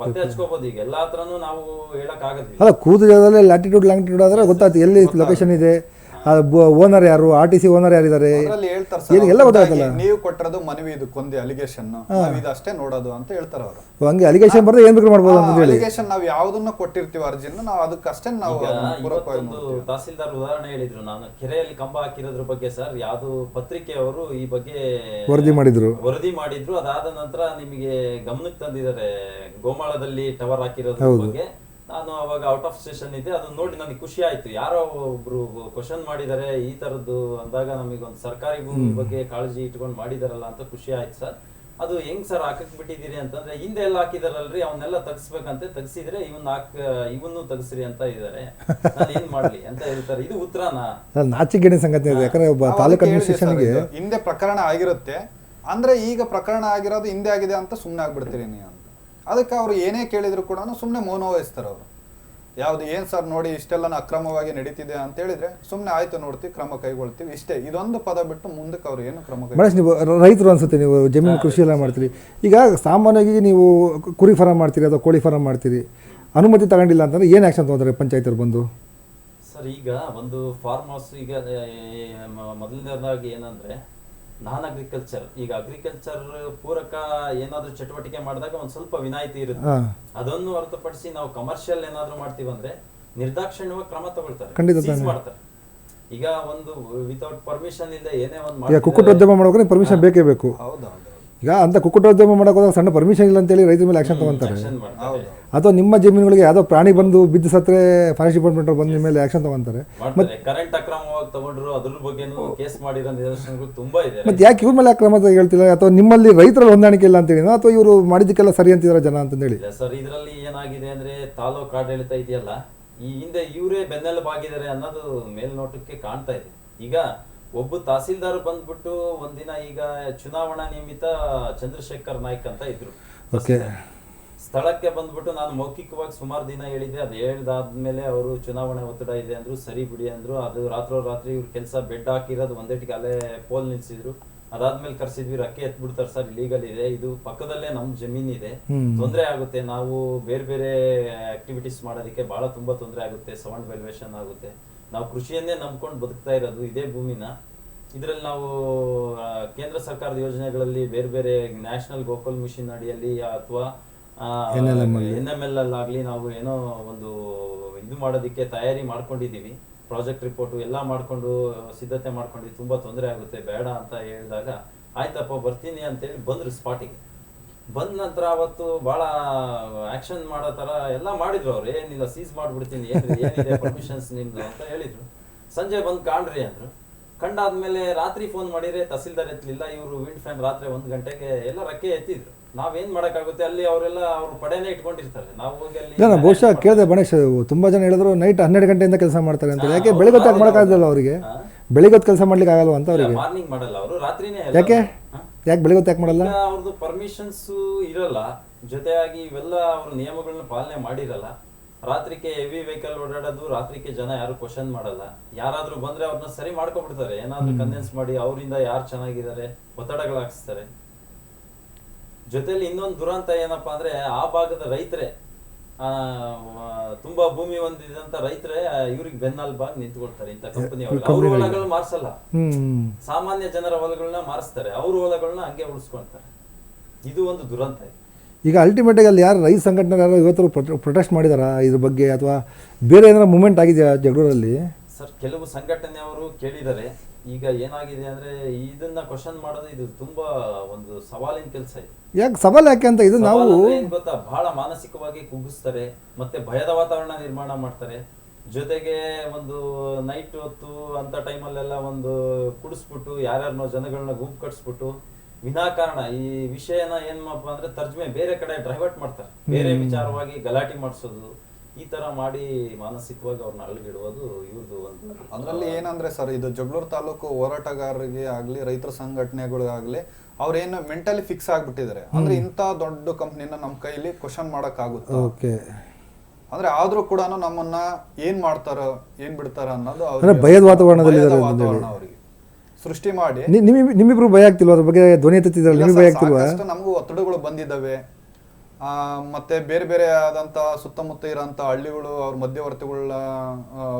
ಪತ್ತೆ ಹಚ್ಕೋಬಹುದು. ಈಗ ಎಲ್ಲಾ ಹತ್ರನೂ ನಾವು ಹೇಳಕ್ ಆಗೋದಿಲ್ಲ. ಅಲ್ಲ, ಕೂದು ಜಾಗದಲ್ಲಿ ಲ್ಯಾಟಿಟ್ಯೂಡ್ ಲ್ಯಾಂಟಿಟ್ಯೂಡ್ ಆದ್ರೆ ಗೊತ್ತಾಯ್ತು ಎಲ್ಲಿ ಲೊಕೇಶನ್ ಇದೆ. ಓನರ್ ಯಾರು, RTC ಓನರ್ ಯಾರಿದ್ದಾರೆ, ಅದ್ರಲ್ಲಿ ಹೇಳ್ತಾರೆ ಏನು ಎಲ್ಲ ಸರ್ ಗೊತ್ತಾಗಲ್ಲ. ನೀವು ಕೊಟ್ಟಿರೋದು ಮನವಿ ಇದಕ್ಕೊಂದು ಅಲಿಗೇಷನ್, ನಾವು ಇದಷ್ಟೇ ನೋಡೋದು ಅಂತ ಹೇಳ್ತಾರೆ ಅವರು. ಹಂಗೆ ಅಲಿಗೇಷನ್ ಬರೆದು ಏನು ಬೇಕಾದ್ರೂ ಮಾಡ್ಬೋದು ಅಂತ ಹೇಳಿ. ಅಲಿಗೇಷನ್ ನಾವು ಯಾವ್ದನ್ನ ಕೊಟ್ಟಿರ್ತೀವಿ ಅರ್ಜಿನ ನಾವು ಅದಕ್ಕಷ್ಟೇ ನಾವು ಅದನ್ನ ಪೂರಕವಾಗಿ ಇವತ್ತೊಂದು ನೋಡ್ತೀವಿ. ತಹಸೀಲ್ದಾರ್ ಉದಾಹರಣೆ ಹೇಳಿದ್ರು, ನಾನು ಕೆರೆಯಲ್ಲಿ ಕಂಬ ಹಾಕಿರೋದ್ರ ಬಗ್ಗೆ ಸರ್ ಯಾವ್ದು ಪತ್ರಿಕೆಯವರು ಈ ಬಗ್ಗೆ ವರದಿ ಮಾಡಿದ್ರು. ಅದಾದ ನಂತರ ನಿಮಗೆ ಗಮನಕ್ಕೆ ತಂದಿದ್ದಾರೆ ಗೋಮಾಳದಲ್ಲಿ ಟವರ್ ಹಾಕಿರೋದ್ರ ಬಗ್ಗೆ. ನಾನು ಅವಾಗ ಔಟ್ ಆಫ್ ಸ್ಟೇಷನ್ ಇದ್ದೆ, ಅದನ್ನ ನೋಡಿ ನನಗೆ ಖುಷಿ ಆಯ್ತು. ಯಾರೋ ಒಬ್ರು ಕ್ವಶನ್ ಮಾಡಿದ್ದಾರೆ ಈ ತರದ್ದು ಅಂದಾಗ ನಮಗೆ ಒಂದು ಸರ್ಕಾರಿ ಭೂಮಿ ಬಗ್ಗೆ ಕಾಳಜಿ ಇಟ್ಕೊಂಡು ಮಾಡಿದಾರಲ್ಲ ಅಂತ ಖುಷಿ ಆಯ್ತು ಸರ್. ಅದು ಹೆಂಗ್ ಸರ್ ಹಾಕಕ್ ಬಿಟ್ಟಿದ್ದೀರಿ ಅಂತಂದ್ರೆ, ಹಿಂದೆ ಎಲ್ಲ ಹಾಕಿದಾರಲ್ರಿ ಅವನ್ನೆಲ್ಲ ತೆಗಿಸ್ಬೇಕಂತೆ, ತೆಗ್ಸಿದ್ರೆ ಇವನ್ನು ತೆಗ್ಸ್ರಿ ಅಂತ ಇದಾರೆ, ನಾನು ಏನ್ ಮಾಡ್ಲಿ ಅಂತ ಹೇಳ್ತಾರೆ. ಇದು ಉತ್ತರನಾ? ನಾಚಿಕೆಡಿನ ಸಂಗತಿ ಇದೆ. ಯಾಕಂದ್ರೆ ಒಬ್ಬ ತಾಲೂಕು ಅಡ್ಮಿನಿಸ್ಟ್ರೇಷನ್ಗೆ ಹಿಂದೆ ಪ್ರಕರಣ ಆಗಿರುತ್ತೆ ಅಂದ್ರೆ, ಈಗ ಪ್ರಕರಣ ಆಗಿರೋದು ಹಿಂದೆ ಆಗಿದೆ ಅಂತ ಸುಮ್ಮನೆ ಆಗ್ಬಿಡ್ತೀರಿ ನೀವು ಅಂತ. ಅದಕ್ಕೆ ಅವ್ರು ಏನೇ ಕೇಳಿದ್ರು ಕೂಡ ಸುಮ್ಮನೆ ಮೌನ ವಹಿಸ್ತಾರೆ ಅವರು. ಯಾವ್ದು ಏನ್ ಸರ್ ನೋಡಿ ಇಷ್ಟೆಲ್ಲ ಅಕ್ರಮವಾಗಿ ನಡೀತಿದೆ ಅಂತ ಹೇಳಿದ್ರೆ ಸುಮ್ಮನೆ ಆಯ್ತು ನೋಡ್ತೀವಿ, ಕ್ರಮ ಕೈಗೊಳ್ತೀವಿ, ಇಷ್ಟೇ. ಇದೊಂದು ಪದ ಬಿಟ್ಟು ಮುಂದಕ್ಕೆ ಅವ್ರು ಏನು ಕ್ರಮ ಮೇಡಮ್, ನೀವು ರೈತರು ಅನ್ಸುತ್ತೆ, ನೀವು ಜಮೀನು ಕೃಷಿ ಎಲ್ಲ ಮಾಡ್ತೀರಿ. ಈಗ ಸಾಮಾನ್ಯವಾಗಿ ನೀವು ಕುರಿ ಫಾರಂ ಮಾಡ್ತೀರಿ ಅಥವಾ ಕೋಳಿ ಫಾರಂ ಮಾಡ್ತೀರಿ, ಅನುಮತಿ ತಗೊಂಡಿಲ್ಲ ಅಂತಂದ್ರೆ ಏನು ಆ್ಯಕ್ಷನ್ ತೊಗೊಂತಾರೆ ಪಂಚಾಯತರು ಬಂದು? ಸರ್ ಈಗ ಒಂದು ಫಾರ್ಮ್ ಹೌಸ್, ಈಗ ಮೊದಲನೇದಾಗಿ ಏನಂದ್ರೆ ನಾನ್ ಅಗ್ರಿಕಲ್ಚರ್, ಈಗ ಅಗ್ರಿಕಲ್ಚರ್ ಪೂರಕ ಏನಾದ್ರೂ ಚಟುವಟಿಕೆ ಮಾಡಿದಾಗ ಒಂದ್ ಸ್ವಲ್ಪ ವಿನಾಯಿತಿ ಇರುತ್ತೆ. ಅದನ್ನು ಹೊರತುಪಡಿಸಿ ನಾವು ಕಮರ್ಷಿಯಲ್ ಏನಾದ್ರೂ ಮಾಡ್ತೀವಿ ಅಂದ್ರೆ ನಿರ್ದಾಕ್ಷಿಣ್ಯವಾಗಿ ಕ್ರಮ ತಗೊಳ್ತಾರೆ, ಸೀಸ್ ಮಾಡ್ತಾರೆ. ಈಗ ಒಂದು ವಿತೌಟ್ ಪರ್ಮಿಷನ್ ಇಲ್ಲದೆ ಏನೇ ಒಂದು ಈಗ ಕುಕ್ಕುಟೋದ್ಯಮ ಮಾಡೋಕೆ ಪರ್ಮಿಷನ್ ಬೇಕೇ ಬೇಕು. ಈಗ ಅಂತ ಕುಕ್ಕುಟೋದ್ಯಮ ಮಾಡೋಕೆ ಸಣ್ಣ ಪರ್ಮಿಷನ್ ಇಲ್ಲ ಅಂತೇಳಿ ರೈತರ ಮೇಲೆ ಆಕ್ಷನ್ ತಗೊಂತಾರೆ. ಅಥವಾ ನಿಮ್ಮ ಜಮೀನುಗಳಿಗೆ ಯಾವುದೋ ಪ್ರಾಣಿ ಬಂದು ಬಿದ್ದು ಸತ್ರೆ ಫಾರೆಸ್ಟ್ ಡಿಪಾರ್ಟ್ಮೆಂಟ್ ಬಂದ ನಿಮ್ಮ ಮೇಲೆ ಆಕ್ಷನ್ ತಗೊಂತಾರೆ. ಮತ್ತೆ ಕರೆಂಟ್ ಅಕ್ರಮವಾಗಿ ತಗೊಂಡ್ರು ಅದ್ರ ಬಗ್ಗೆನೂ ಕೇಸ್ ಮಾಡಿರೋ ನಿದರ್ಶನಗಳು ತುಂಬಾ ಇದೆ. ಮತ್ತೆ ಯಾಕೆ ಇವ್ರ ಮೇಲೆ ಅಕ್ರಮ ಹೇಳ್ತಿಲ್ಲ? ಅಥವಾ ನಿಮ್ಮಲ್ಲಿ ರೈತರ ಹೊಂದಾಣಿಕೆ ಇಲ್ಲ ಅಂತೇಳಿ, ಅಥವಾ ಇವರು ಮಾಡಿದ್ದಕ್ಕೆಲ್ಲ ಸರಿ ಅಂತಿದಾರೆ ಜನ ಅಂತಂದೇಳಿ? ಸರ್, ಇದರಲ್ಲಿ ಏನಾಗಿದೆ ಅಂದ್ರೆ ತಾಲೂಕು ಆಡಳಿತ ಇದೆಯಲ್ಲ, ಈ ಹಿಂದೆ ಇವರೇ ಬೆನ್ನೆಲುಬಾಗಿದ್ದಾರೆ ಅನ್ನೋದು ಮೇಲ್ನೋಟಕ್ಕೆ ಕಾಣ್ತಾ ಇದೆ. ಈಗ ಒಬ್ಬ ತಹಸೀಲ್ದಾರ್ ಬಂದ್ಬಿಟ್ಟು ಒಂದಿನ, ಈಗ ಚುನಾವಣಾ ನಿಮಿತ್ತ ಚಂದ್ರಶೇಖರ್ ನಾಯ್ಕ್ ಅಂತ ಇದ್ರು, ಸ್ಥಳಕ್ಕೆ ಬಂದ್ಬಿಟ್ಟು ನಾನು ಮೌಖಿಕವಾಗಿ ಸುಮಾರು ದಿನ ಹೇಳಿದೆ. ಅದು ಹೇಳ್ದಾದ್ಮೇಲೆ ಅವರು ಚುನಾವಣೆ ಒತ್ತಡ ಇದೆ ಅಂದ್ರು, ಸರಿ ಬಿಡಿ ಅಂದ್ರು. ಅದು ರಾತ್ರೋರಾತ್ರಿ ಇವ್ರ ಕೆಲಸ ಬೆಡ್ ಹಾಕಿರೋದು ಒಂದೇಟಿಗೆ ಅಲ್ಲೇ ಪೋಲ್ ನಿಲ್ಸಿದ್ರು. ಅದಾದ್ಮೇಲೆ ಕರ್ಸಿದ್ವಿ, ರಕ್ಕೆ ಎತ್ಬಿಡ್ತಾರೆ ಸರ್, ಇಲೀಗಲ್ ಇದೆ, ಇದು ಪಕ್ಕದಲ್ಲೇ ನಮ್ ಜಮೀನ್ ಇದೆ, ತೊಂದರೆ ಆಗುತ್ತೆ, ನಾವು ಬೇರೆ ಬೇರೆ ಆಕ್ಟಿವಿಟೀಸ್ ಮಾಡೋದಕ್ಕೆ ಬಹಳ ತುಂಬಾ ತೊಂದರೆ ಆಗುತ್ತೆ, ಸೌಂಡ್ ವ್ಯಾಲ್ಯೂಯೇಷನ್ ಆಗುತ್ತೆ, ನಾವು ಕೃಷಿಯನ್ನೇ ನಂಬ್ಕೊಂಡು ಬದುಕ್ತಾ ಇರೋದು ಇದೇ ಭೂಮಿನ. ಇದರಲ್ಲಿ ನಾವು ಕೇಂದ್ರ ಸರ್ಕಾರದ ಯೋಜನೆಗಳಲ್ಲಿ ಬೇರೆ ಬೇರೆ ನ್ಯಾಷನಲ್ ಗೋಕುಲ್ ಮಿಷನ್ ಅಡಿಯಲ್ಲಿ ಅಥವಾ NML ಅಲ್ಲಾಗ್ಲಿ ನಾವು ಏನೋ ಒಂದು ಇದು ಮಾಡೋದಕ್ಕೆ ತಯಾರಿ ಮಾಡ್ಕೊಂಡಿದೀವಿ, ಪ್ರಾಜೆಕ್ಟ್ ರಿಪೋರ್ಟ್ ಎಲ್ಲ ಮಾಡ್ಕೊಂಡು ಸಿದ್ಧತೆ ಮಾಡ್ಕೊಂಡ್ವಿ, ತುಂಬಾ ತೊಂದರೆ ಆಗುತ್ತೆ ಬೇಡ ಅಂತ ಹೇಳಿದಾಗ ಆಯ್ತಪ್ಪ ಬರ್ತೀನಿ ಅಂತೇಳಿ ಬಂದ್ರು. ಸ್ಪಾಟಿಗೆ ಬಂದ ನಂತರ ಅವತ್ತು ಬಹಳ ಆಕ್ಷನ್ ಮಾಡೋ ತರ ಎಲ್ಲ ಮಾಡಿದ್ರು. ಅವ್ರು ಏನಿಲ್ಲ, ಸೀಸ್ ಮಾಡ್ಬಿಡ್ತೀನಿ, ಏನಿದೆ ಪರ್ಮಿಷನ್ಸ್ ನಿಮ್ದು ಅಂತ ಹೇಳಿದ್ರು. ಸಂಜೆ ಬಂದು ಕಾಣ್ರಿ ಅಂದ್ರು. ಕಂಡಾದ್ಮೇಲೆ ರಾತ್ರಿ ಫೋನ್ ಮಾಡಿದ್ರೆ ತಹಸೀಲ್ದಾರ್ ಎತ್ತಲಿಲ್ಲ. ಇವರು ವಿಂಡ್ ಫ್ಯಾನ್ ರಾತ್ರಿ 1 ಗಂಟೆಗೆ ಎಲ್ಲ ರಕ್ಕೆ ಎತ್ತಿದ್ರು. ನಾವೇನ್ ಮಾಡಕ್ಕಾಗುತ್ತೆ, ಅಲ್ಲಿ ಅವರೆಲ್ಲ ಅವ್ರ ಪಡೆನೇ ಇಟ್ಕೊಂಡಿರ್ತಾರೆ. ನಾವು ಹೋಗಿ ಅಲ್ಲಿ ನಾನು ಬಹುಶಃ ಕೇಳಿದೆ ಗಣೇಶ್, ತುಂಬಾ ಜನ ಹೇಳಿದ್ರು ನೈಟ್ 12 ಗಂಟೆಯಿಂದ ಕೆಲಸ ಮಾಡ್ತಾರೆ ಅಂತ. ಯಾಕೆ ಬೆಳಿಗ್ಗೆ ಹೊತ್ತು ಮಾಡೋಕ್ಕಾಗಲ್ಲ ಅವರಿಗೆ? ಬೆಳಿಗ್ಗೆ ಹೊತ್ತು ಕೆಲಸ ಮಾಡ್ಲಿಕ್ಕೆ ಆಗಲ್ವ ಅಂತ ಅವರಿಗೆ? ಮಾರ್ನಿಂಗ್ ಮಾಡಲ್ಲ ಅವರು, ರಾತ್ರಿನೇ. ಯಾಕೆ ಬೆಳಿಗ್ಗೆ ಹೊತ್ತು ಯಾಕೆ ಮಾಡಲ್ಲ? ಅವ್ರದ್ದು ಪರ್ಮಿಷನ್ಸ್ ಇರಲ್ಲ, ಜೊತೆಯಾಗಿ ಇವೆಲ್ಲ ಅವ್ರ ನಿಯಮಗಳನ್ನ ಪಾಲನೆ ಮಾಡಿರಲ್ಲ. ರಾತ್ರಿಗೆ ಹೆವಿ ವೆಹಿಕಲ್ ಓಡಾಡೋದು, ರಾತ್ರಿಗೆ ಜನ ಯಾರು ಕ್ವಶನ್ ಮಾಡಲ್ಲ. ಯಾರಾದ್ರೂ ಬಂದ್ರೆ ಅವ್ರನ್ನ ಸರಿ ಮಾಡ್ಕೊಬಿಡ್ತಾರೆ, ಏನಾದ್ರೂ ಕನ್ವಿನ್ಸ್ ಮಾಡಿ ಅವರಿಂದ ಯಾರು ಚೆನ್ನಾಗಿದ್ದಾರೆ ಒತ್ತಡಗಳು ಹಾಕ್ಸ್ತಾರೆ. ಜೊತೆಲಿ ಇನ್ನೊಂದು ದುರಂತ ಏನಪ್ಪಾ ಅಂದ್ರೆ, ಆ ಭಾಗದ ರೈತರೇ, ತುಂಬಾ ಭೂಮಿ ಹೊಂದಿದಂತ ರೈತರೇ ಇವ್ರಿಗೆ ಬೆನ್ನೆಲುಬಾಗಿ ನಿಂತ್ಕೊಳ್ತಾರೆ ಇಂಥ ಕಂಪನಿ. ಅವ್ರ ಹೊಲಗಳನ್ನ ಮಾರ್ಸಲ್ಲ, ಸಾಮಾನ್ಯ ಜನರ ಹೊಲಗಳನ್ನ ಮಾರಿಸ್ತಾರೆ, ಅವ್ರ ಹೊಲಗಳನ್ನ ಹಂಗೆ ಉಳಿಸ್ಕೊಳ್ತಾರೆ. ಇದು ಒಂದು ದುರಂತ. ಈಗ ಅಲ್ಟಿಮೇಟಾಗಿ ಅಲ್ಲಿ ಯಾರು ರೈತ ಸಂಘಟನೆ ಯಾರು ಇವತ್ತು ಪ್ರೊಟೆಸ್ಟ್ ಮಾಡಿದಾರಾ ಇದ್ರ ಬಗ್ಗೆ, ಅಥವಾ ಬೇರೆ ಏನಾದ್ರು ಮೂವ್ಮೆಂಟ್ ಆಗಿದೆಯಾ ಜಗಳೂರಲ್ಲಿ? ಸರ್, ಕೆಲವು ಸಂಘಟನೆಯವರು ಕೇಳಿದ್ದಾರೆ. ಈಗ ಏನಾಗಿದೆ ಅಂದ್ರೆ, ಇದನ್ನ ಕ್ವಶನ್ ಮಾಡೋದು ಇದು ತುಂಬಾ ಒಂದು ಸವಾಲಿನ ಕೆಲಸ ಇದೆ. ಯಾಕೆ ಸವಾಲ್ ಯಾಕೆ ಅಂತ, ಇದು ನಾವು ಏನ್ ಗೊತ್ತಾ, ಬಹಳ ಮಾನಸಿಕವಾಗಿ ಕುಗ್ಗಿಸ್ತಾರೆ, ಮತ್ತೆ ಭಯದ ವಾತಾವರಣ ನಿರ್ಮಾಣ ಮಾಡ್ತಾರೆ. ಜೊತೆಗೆ ಒಂದು ನೈಟ್ ಹೊತ್ತು ಅಂತ ಟೈಮಲ್ಲೆಲ್ಲ ಒಂದು ಕುಡಿಸ್ಬಿಟ್ಟು ಯಾರ್ಯಾರನೋ ಜನಗಳನ್ನ ಗುಂಪು ಕಟ್ಸ್ಬಿಟ್ಟು ವಿನಾಕಾರಣ ಈ ವಿಷಯನ ಏನಪ್ಪ ಅಂದ್ರೆ ತರ್ಜುಮೆ ಬೇರೆ ಕಡೆ ಡೈವರ್ಟ್ ಮಾಡ್ತಾರೆ, ಬೇರೆ ವಿಚಾರವಾಗಿ ಗಲಾಟೆ ಮಾಡಿಸೋದು, ಈ ತರ ಮಾಡಿ ಮಾನಸಿಕವಾಗಿ ಅವ್ರನ್ನ ಅಳಗಿಡುವುದು ಇವ್ರದ್ದು ಒಂದು. ಅದರಲ್ಲಿ ಏನಂದ್ರೆ ಸರ್, ಇದು ಜಗಳೂರು ತಾಲೂಕು ಹೋರಾಟಗಾರರಿಗೆ ಆಗ್ಲಿ ರೈತರ ಸಂಘಟನೆಗಳಿಗಾಗ್ಲಿ ಅವ್ರೇನು ಮೆಂಟಲಿ ಫಿಕ್ಸ್ ಆಗ್ಬಿಟ್ಟಿದ್ದಾರೆ. ಅಂದ್ರೆ ಇಂಥ ದೊಡ್ಡ ಕಂಪ್ನಿನ ನಮ್ಮ ಕೈಲಿ ಕ್ವಶನ್ ಮಾಡಕ್ ಆಗುತ್ತೆ ಅಂದ್ರೆ, ಆದ್ರೂ ಕೂಡ ನಮ್ಮನ್ನ ಏನ್ ಮಾಡ್ತಾರೋ ಏನ್ ಬಿಡ್ತಾರ ಅನ್ನೋದು ಭಯದ ವಾತಾವರಣದಲ್ಲಿ ಅವ್ರಿಗೆ ಸೃಷ್ಟಿ ಮಾಡಿ. ನಿಮ್ಮಿಬ್ರು ಭಯ ಆಗ್ತಿಲ್ವ ಅದ್ರ ಬಗ್ಗೆ ಧ್ವನಿ ಎತ್ತಿದ್ರಲ್ಲ, ನಿಮಗೆ ಭಯ ಆಗ್ತಿಲ್ವಾ? ನಮಗೂ ಒತ್ತಡಗಳು ಬಂದಿದ್ದಾವೆ. ಮತ್ತೆ ಬೇರೆ ಬೇರೆ ಆದಂಥ ಸುತ್ತಮುತ್ತ ಇರೋಂಥ ಹಳ್ಳಿಗಳು ಅವ್ರ ಮಧ್ಯವರ್ತಿಗಳ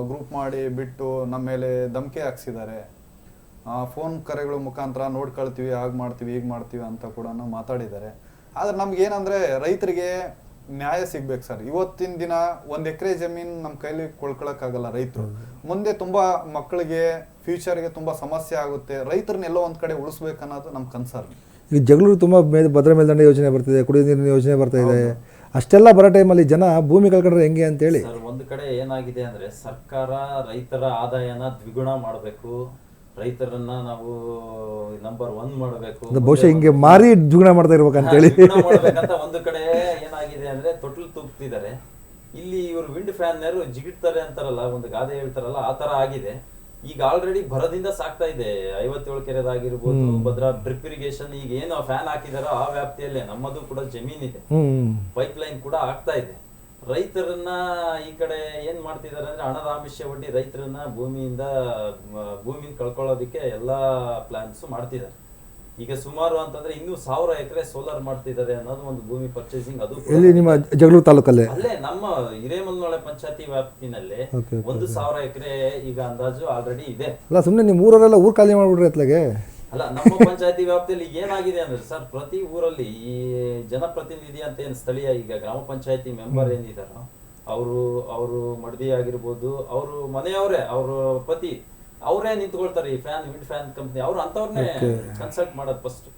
ಗ್ರೂಪ್ ಮಾಡಿ ಬಿಟ್ಟು ನಮ್ಮ ಮೇಲೆ ಧಮಕಿ ಹಾಕ್ಸಿದ್ದಾರೆ. ಫೋನ್ ಕರೆಗಳ ಮುಖಾಂತರ ನೋಡ್ಕೊಳ್ತೀವಿ, ಹಾಗೆ ಮಾಡ್ತೀವಿ, ಹೀಗೆ ಮಾಡ್ತೀವಿ ಅಂತ ಕೂಡ ಮಾತಾಡಿದ್ದಾರೆ. ಆದ್ರೆ ನಮ್ಗೇನಂದ್ರೆ ರೈತರಿಗೆ ನ್ಯಾಯ ಸಿಗ್ಬೇಕು ಸರ್. ಇವತ್ತಿನ ದಿನ 1 ಎಕರೆ ಜಮೀನು ನಮ್ಮ ಕೈಲಿ ಕೊಳ್ಕೊಳಕ್ಕಾಗಲ್ಲ ರೈತರು. ಮುಂದೆ ತುಂಬಾ ಮಕ್ಕಳಿಗೆ ಫ್ಯೂಚರ್ಗೆ ತುಂಬಾ ಸಮಸ್ಯೆ ಆಗುತ್ತೆ. ರೈತರನ್ನೆಲ್ಲೋ ಒಂದ್ ಕಡೆ ಉಳಿಸ್ಬೇಕನ್ನೋದು ನಮ್ಮ ಕನ್ಸರ್ನ್. ಈಗ ಜಗಳೂರು ತುಂಬ ಭದ್ರಾ ಮೇಲ್ದಂಡೆ ಯೋಜನೆ ಬರ್ತಿದೆ, ಕುಡಿಯೋ ನೀರಿನ ಯೋಜನೆ ಬರ್ತಾ ಇದೆ. ಅಷ್ಟೆಲ್ಲ ಬರೋ ಟೈಮಲ್ಲಿ ಜನ ಭೂಮಿ ಕಳ್ಕೊಂಡ್ರೆ ಹೆಂಗೆ ಅಂತೇಳಿ ಸರ್, ಒಂದು ಕಡೆ ಏನಾಗಿದೆ ಅಂದ್ರೆ ಸರ್ಕಾರ ರೈತರ ಆದಾಯನ ದ್ವಿಗುಣ ಮಾಡಬೇಕು, ರೈತರನ್ನ ನಾವು ನಂಬರ್ 1 ಮಾಡಬೇಕು, ಬಹುಶಃ ಹಿಂಗೆ ಮಾರಿ ದ್ವಿಗುಣ ಮಾಡ್ತಾ ಇರ್ಬೇಕಂತೇಳಿ ಮಾಡ್ಬೇಕಂತ ಒಂದು ಕಡೆ ಏನಾಗಿದೆ ಅಂದ್ರೆ ತೊಟ್ಲು ತೂಗ್ತಿದ್ದಾರೆ. ಇಲ್ಲಿ ಇವರು ವಿಂಡ್ ಫ್ಯಾನ್ ಜಿಗಿಡ್ತಾರೆ ಅಂತಾರಲ್ಲ, ಒಂದು ಗಾದೆ ಹೇಳ್ತಾರಲ್ಲ, ಆ ತರ ಆಗಿದೆ. ಈಗ ಆಲ್ರೆಡಿ ಭರದಿಂದ ಸಾಕ್ತಾ ಇದೆ. 57 ಕೆರೆದಾಗಿರ್ಬೋದು, ಭದ್ರಾ ಡ್ರಿಪ್ ಇರಿಗೇಷನ್, ಈಗ ಏನು ಫ್ಯಾನ್ ಹಾಕಿದಾರೋ ಆ ವ್ಯಾಪ್ತಿಯಲ್ಲೇ ನಮ್ಮದು ಕೂಡ ಜಮೀನಿದೆ, ಪೈಪ್ ಲೈನ್ ಕೂಡ ಆಗ್ತಾ ಇದೆ. ರೈತರನ್ನ ಈ ಕಡೆ ಏನ್ ಮಾಡ್ತಿದ್ದಾರೆ ಅಂದ್ರೆ ಹಣದ ಆಮಿಷ ಒಡ್ಡಿ ರೈತರನ್ನ ಭೂಮಿಯಿಂದ ಕಳ್ಕೊಳ್ಳೋದಿಕ್ಕೆ ಎಲ್ಲಾ ಪ್ಲಾನ್ಸ್ ಮಾಡ್ತಿದ್ದಾರೆ. ಈಗ ಸುಮಾರು ಅಂತಂದ್ರೆ ಇನ್ನೂ 1000 ಎಕರೆ ಸೋಲಾರ್ ಮಾಡ್ತಿದ್ದಾರೆ ಅನ್ನೋದು ಒಂದು ಭೂಮಿ ಪರ್ಚೇಸಿಂಗ್. ಅದು ಎಲ್ಲಿ ನಿಮ್ಮ ಜಗಳೂರು ತಾಲೂಕಲ್ಲೇ ಅಲ್ಲೇ ನಮ್ಮ ಹಿರೇಮಲ್ನೊಳೆ ಪಂಚಾಯತಿ ವ್ಯಾಪ್ತಿನಲ್ಲಿ 1000 ಎಕರೆ ಈಗ ಅಂದಾಜು ಆಲ್ರೆಡಿ ಇದೆ. ಅಲ್ಲ ಸುಮ್ಮನೆ ನಿಮ್ಮ ಊರವರೆಲ್ಲ ಊರು ಖಾಲಿ ಮಾಡ್ಬಿಡ್ರಿ ಅತ್ಲಾಗೆ. ಅಲ್ಲ, ನಮ್ಮ ಪಂಚಾಯತಿ ವ್ಯಾಪ್ತಿಯಲ್ಲಿ ಏನಾಗಿದೆ ಅಂದ್ರೆ ಸರ್, ಪ್ರತಿ ಊರಲ್ಲಿ ಈ ಜನಪ್ರತಿನಿಧಿ ಅಂತ ಏನ್ ಸ್ಥಳೀಯ ಈಗ ಗ್ರಾಮ ಪಂಚಾಯತಿ ಮೆಂಬರ್ ಏನಿದಾರೋ ಅವರು ಮಡದಿ ಆಗಿರ್ಬೋದು, ಅವರು ಮನೆಯವರೇ, ಅವರು ಪತಿ ಅವರೇ ನಿಂತ್ಕೊಳ್ತಾರೆ ಈ ವಿಂಡ್ ಫ್ಯಾನ್ ಕಂಪ್ನಿ. ಅವ್ರು ಅಂತವ್ರನ್ನೇ ಕನ್ಸಲ್ಟ್ ಮಾಡೋದು ಫಸ್ಟ್.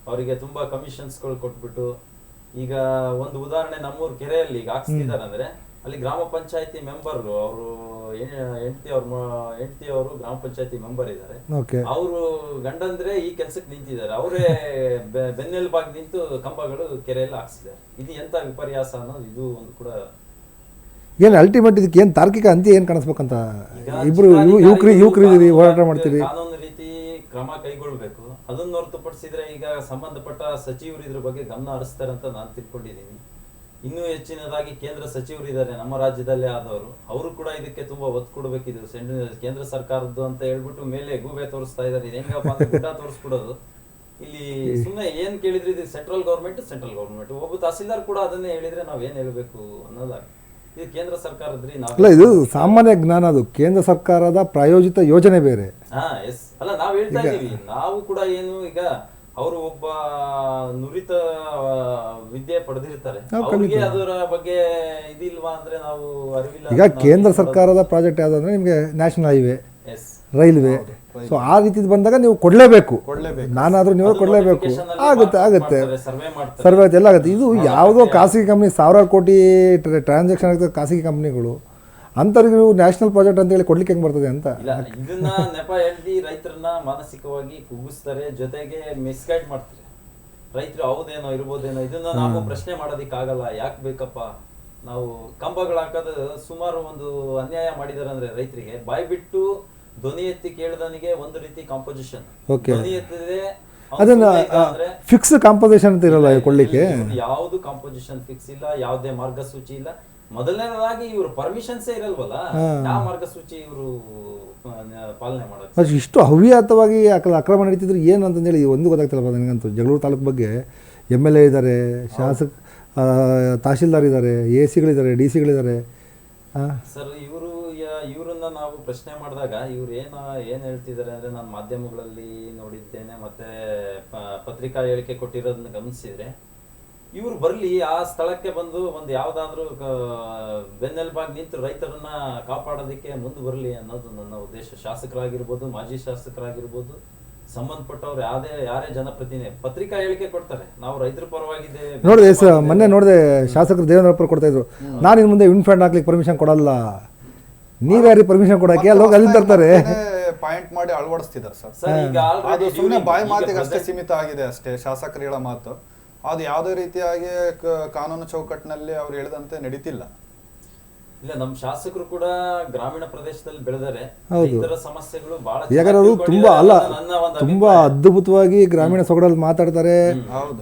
ಅವರಿಗೆ ತುಂಬಾ ಕಮಿಷನ್ಸ್ಗಳು ಕೊಟ್ಬಿಟ್ಟು, ಈಗ ಒಂದು ಉದಾಹರಣೆ, ನಮ್ಮೂರ್ ಕೆರೆಯಲ್ಲಿ ಈಗ ಹಾಕ್ಸ್ತಿದ್ದಾರೆ ಅಂದ್ರೆ ಅಲ್ಲಿ ಗ್ರಾಮ ಪಂಚಾಯತಿ ಮೆಂಬರ್ ಅವರು ಹೆಂಡತಿ ಅವರು ಗ್ರಾಮ ಪಂಚಾಯತಿ ಮೆಂಬರ್ ಇದ್ದಾರೆ. ಅವರು ಗಂಡಂದ್ರೆ ಈ ಕೆಲ್ಸಕ್ಕೆ ನಿಂತಿದ್ದಾರೆ, ಅವರೇ ಬೆನ್ನೆಲುಬಾಗಿ ನಿಂತು ಕಂಬಗಳು ಕೆರೆಯಲ್ಲಿ ಹಾಕ್ಸಿದ್ದಾರೆ. ಇದು ಎಂತ ವಿಪರ್ಯಾಸ ಅನ್ನೋದು ಇದು ಒಂದು ಕೂಡ. ಏನು ಅಲ್ಟಿಮೇಟ್ ಇದಕ್ಕೆ ಏನು ತಾರ್ಕಿಕ ಅಂತ್ಯ ಏನು ಕಾಣಿಸ್ಬೇಕಂತ ಇಬ್ರು ಯುವಕರಿದ್ದೀರಿ, ಹೋರಾಟ ಮಾಡ್ತೀರಿ, ಕಾನೂನು ರೀತಿ ಕ್ರಮ ಕೈಗೊಳ್ಬೇಕು. ಅದನ್ನ ಹೊರತುಪಡಿಸಿದ್ರೆ ಈಗ ಸಂಬಂಧಪಟ್ಟ ಸಚಿವರು ಇದ್ರ ಬಗ್ಗೆ ಗಮನ ಹರಿಸ್ತಾರೆ ಅಂತ ನಾನು ತಿಳ್ಕೊಂಡಿದ್ದೀನಿ. ಇನ್ನೂ ಹೆಚ್ಚಿನದಾಗಿ ಕೇಂದ್ರ ಸಚಿವರು ಇದ್ದಾರೆ ನಮ್ಮ ರಾಜ್ಯದಲ್ಲೇ ಆದವರು, ಅವರು ಕೂಡ ಇದಕ್ಕೆ ತುಂಬಾ ಒತ್ತು ಕೊಡಬೇಕಿದ್ರು. ಕೇಂದ್ರ ಸರ್ಕಾರದ್ದು ಅಂತ ಹೇಳ್ಬಿಟ್ಟು ಮೇಲೆ ಗೂಬೆ ತೋರಿಸ್ತಾ ಇದ್ದಾರೆ. ಇದು ಹೆಂಗಪ್ಪ ಅಂತ ಗುಡ್ಡ ತೋರಿಸ್ಬಿಡೋದು. ಇಲ್ಲಿ ಸುಮ್ಮನೆ ಏನ್ ಕೇಳಿದ್ರೆ ಇದು ಸೆಂಟ್ರಲ್ ಗೌರ್ಮೆಂಟ್ ಒಬ್ಬ ತಹಸೀಲ್ದಾರ್ ಕೂಡ ಅದನ್ನೇ ಹೇಳಿದ್ರೆ ನಾವ್ ಏನ್ ಹೇಳ್ಬೇಕು ಅನ್ನೋದಾಗ ಇದು ಕೇಂದ್ರ ಸರ್ಕಾರದ್ರಿ. ಅಲ್ಲ, ಇದು ಸಾಮಾನ್ಯ ಜ್ಞಾನ. ಅದು ಕೇಂದ್ರ ಸರ್ಕಾರದ ಪ್ರಾಯೋಜಿತ ಯೋಜನೆ ಬೇರೆ. ಎಸ್, ಅಲ್ಲ ನಾವ್ ಹೇಳ್ತಾ ಇದೀವಿ, ನಾವು ಕೂಡ ಏನು ಈಗ ಅವರು ಒಬ್ಬ ನುರಿತ ವಿದ್ಯೆ ಪಡೆದಿರ್ತಾರೆ, ಅವ್ರಿಗೆ ಅದರ ಬಗ್ಗೆ ಇದಿಲ್ವಾ ಅಂದ್ರೆ ನಾವು ಅರಿವಿಲ್ಲ. ಈಗ ಕೇಂದ್ರ ಸರ್ಕಾರದ ಪ್ರಾಜೆಕ್ಟ್ ಯಾವ್ದಂದ್ರೆ ನಿಮ್ಗೆ ನ್ಯಾಷನಲ್ ಹೈವೇ, ರೈಲ್ವೆ, ಸೊ ಆ ರೀತಿ ಬಂದಾಗ ನೀವು ಕೊಡ್ಲೇಬೇಕು. ನಾನಾದ್ರೂ ನೀವು ಕೊಡ್ಲೇಬೇಕು. ಆಗುತ್ತೆ ಸರ್ವೆ ಎಲ್ಲ ಆಗುತ್ತೆ. ಇದು ಯಾವುದೋ ಖಾಸಗಿ ಕಂಪ್ನಿ 1000 ಕೋಟಿ ಟ್ರಾನ್ಸಾಕ್ಷನ್ ಆಗ್ತದೆ ಖಾಸಗಿ ಕಂಪ್ನಿಗಳು, ಅಂತವ್ರಿಗೆ ನೀವು ನ್ಯಾಷನಲ್ ಪ್ರಾಜೆಕ್ಟ್ ಅಂತ ಹೇಳಿ ಕೊಡ್ಲಿಕ್ಕೆ ಹೆಂಗ್ ಬರ್ತದೆ ಅಂತ. ಇದನ್ನ ನೆಪ ಹೇಳಿ ರೈತರನ್ನ ಮಾನಸಿಕವಾಗಿ ಕುಗ್ಗಿಸ್ತಾರೆ, ಜೊತೆಗೆ ಮಿಸ್ಗೈಡ್ ಮಾಡ್ತಾರೆ. ರೈತರು ಹೌದೇನೋ ಇರ್ಬೋದೇನೋ, ಇದನ್ನ ನಾವು ಪ್ರಶ್ನೆ ಮಾಡೋದಿಕ್ಕಾಗಲ್ಲ. ಯಾಕೆ ಬೇಕಪ್ಪ, ನಾವು ಕಂಬಗಳು ಹಾಕೋದು ಸುಮಾರು ಒಂದು ಅನ್ಯಾಯ ಮಾಡಿದಾರೆ ಅಂದ್ರೆ ರೈತರಿಗೆ ಬಾಯ್ ಬಿಟ್ಟು ಧ್ವನಿ ಎತ್ತಿ ಕೇಳಿದವನಿಗೆ ಒಂದು ರೀತಿ ಕಾಂಪೋಸಿಷನ್, ಧ್ವನಿ ಎತ್ತಿದೆ ಅದನ್ನ ಫಿಕ್ಸ್ ಕಾಂಪೋಸಿಷನ್ ಅಂತ ಇರಲ್ಲ ಕೊಡ್ಲಿಕ್ಕೆ. ಯಾವ್ದು ಕಾಂಪೋಸಿಷನ್ ಫಿಕ್ಸ್ ಇಲ್ಲ, ಯಾವುದೇ ಮಾರ್ಗಸೂಚಿ ಇಲ್ಲ. ಮೊದಲನೇದಾಗಿ ಇವರು ಪರ್ಮಿಷನ್ಸೇ ಇರಲ್ವಲ್ಲ, ಯಾವ ಮಾರ್ಗಸೂಚಿ ಇವರು ಪಾಲನೆ ಮಾಡೋದು. ಇಷ್ಟು ಹವ್ಯಾತವಾಗಿ ಅಕ್ರಮ ನಡೀತಿದ್ರು ಏನು ಅಂತಂದೇಳಿ ಒಂದು ಗೊತ್ತಾಗ್ತಿಲ್ಲಪ್ಪ ನನಗಂತೂ. ಜಗಳೂರು ತಾಲೂಕು ಬಗ್ಗೆ MLA ಇದ್ದಾರೆ, ಶಾಸಕ ತಹಶೀಲ್ದಾರ್ ಇದ್ದಾರೆ, AC ಗಳಿದ್ದಾರೆ, DC ಗಳಿದ್ದಾರೆ. ಸರ್, ಇವರನ್ನ ನಾವು ಪ್ರಶ್ನೆ ಮಾಡಿದಾಗ ಇವ್ರು ಏನ್ ಹೇಳ್ತಿದ್ದಾರೆ ಅಂದ್ರೆ, ನಾನು ಮಾಧ್ಯಮಗಳಲ್ಲಿ ನೋಡಿದ್ದೇನೆ ಮತ್ತೆ ಪತ್ರಿಕಾ ಹೇಳಿಕೆ ಕೊಟ್ಟಿರೋದನ್ನ ಗಮನಿಸಿದ್ರೆ, ಇವ್ರು ಬರ್ಲಿ ಆ ಸ್ಥಳಕ್ಕೆ ಬಂದು ಒಂದು ಯಾವ್ದಾದ್ರು ಬೆನ್ನೆಲುಬಾಗಿ ನಿಂತು ರೈತರನ್ನ ಕಾಪಾಡೋದಕ್ಕೆ ಮುಂದೆ ಬರಲಿ ಅನ್ನೋದು ನನ್ನ ಉದ್ದೇಶ. ಶಾಸಕರಾಗಿರ್ಬೋದು, ಮಾಜಿ ಶಾಸಕರಾಗಿರ್ಬೋದು, ಸಂಬಂಧಪಟ್ಟವ್ರು ಯಾರೇ ಜನಪ್ರತಿನಿಧಿ ಪತ್ರಿಕಾ ಹೇಳಿಕೆ ಕೊಡ್ತಾರೆ, ನಾವು ರೈತರ ಪರವಾಗಿದೆ. ನೋಡಿದೆ ಮೊನ್ನೆ ನೋಡಿದೆ, ಶಾಸಕರು ದೇವೇಂದ್ರಪ್ಪ ಕೊಡ್ತಾ ಇದ್ರು, ನಾನು ಇನ್ನು ಮುಂದೆ ವಿಂಡ್ ಫ್ಯಾನ್ ಹಾಕ್ಲಿಕ್ಕೆ ಪರ್ಮಿಷನ್ ಕೊಡಲ್ಲ, ನೀವ್ಯಾರಿಗೆ ಪರ್ಮಿಷನ್ ಕೊಡಕ್ಕೆ ಅಲ್ಲಿ ಹೋಗಿ ಅಲ್ಲಿ ತರ್ತಾರೆ. ಪಾಯಿಂಟ್ ಮಾಡಿ ಅಳವಡಿಸ್ತಿದ್ದಾರೆ ಸರ್. ಅದು ಸುಮ್ಮನೆ ಬಾಯಿ ಮಾತಿಗೆ ಅಷ್ಟೇ ಸೀಮಿತ ಆಗಿದೆ ಅಷ್ಟೇ. ಶಾಸಕರು ಹೇಳೋ ಮಾತು ಅದು ಯಾವುದೇ ರೀತಿಯಾಗಿ ಕಾನೂನು ಚೌಕಟ್ಟಿನಲ್ಲಿ ಅವ್ರು ಹೇಳಿದಂತೆ ನಡೀತಿಲ್ಲ. ಇಲ್ಲ, ನಮ್ಮ ಶಾಸಕರು ಕೂಡ ಗ್ರಾಮೀಣ ಪ್ರದೇಶದಲ್ಲಿ ಬೆಳೆದರೆ ಇದರ ಸಮಸ್ಯೆಗಳು ಬಹಳ ತುಂಬಾ ಅದ್ಭುತವಾಗಿ ಗ್ರಾಮೀಣ ಸೊಗಡಲ್ಲಿ ಮಾತಾಡ್ತಾರೆ,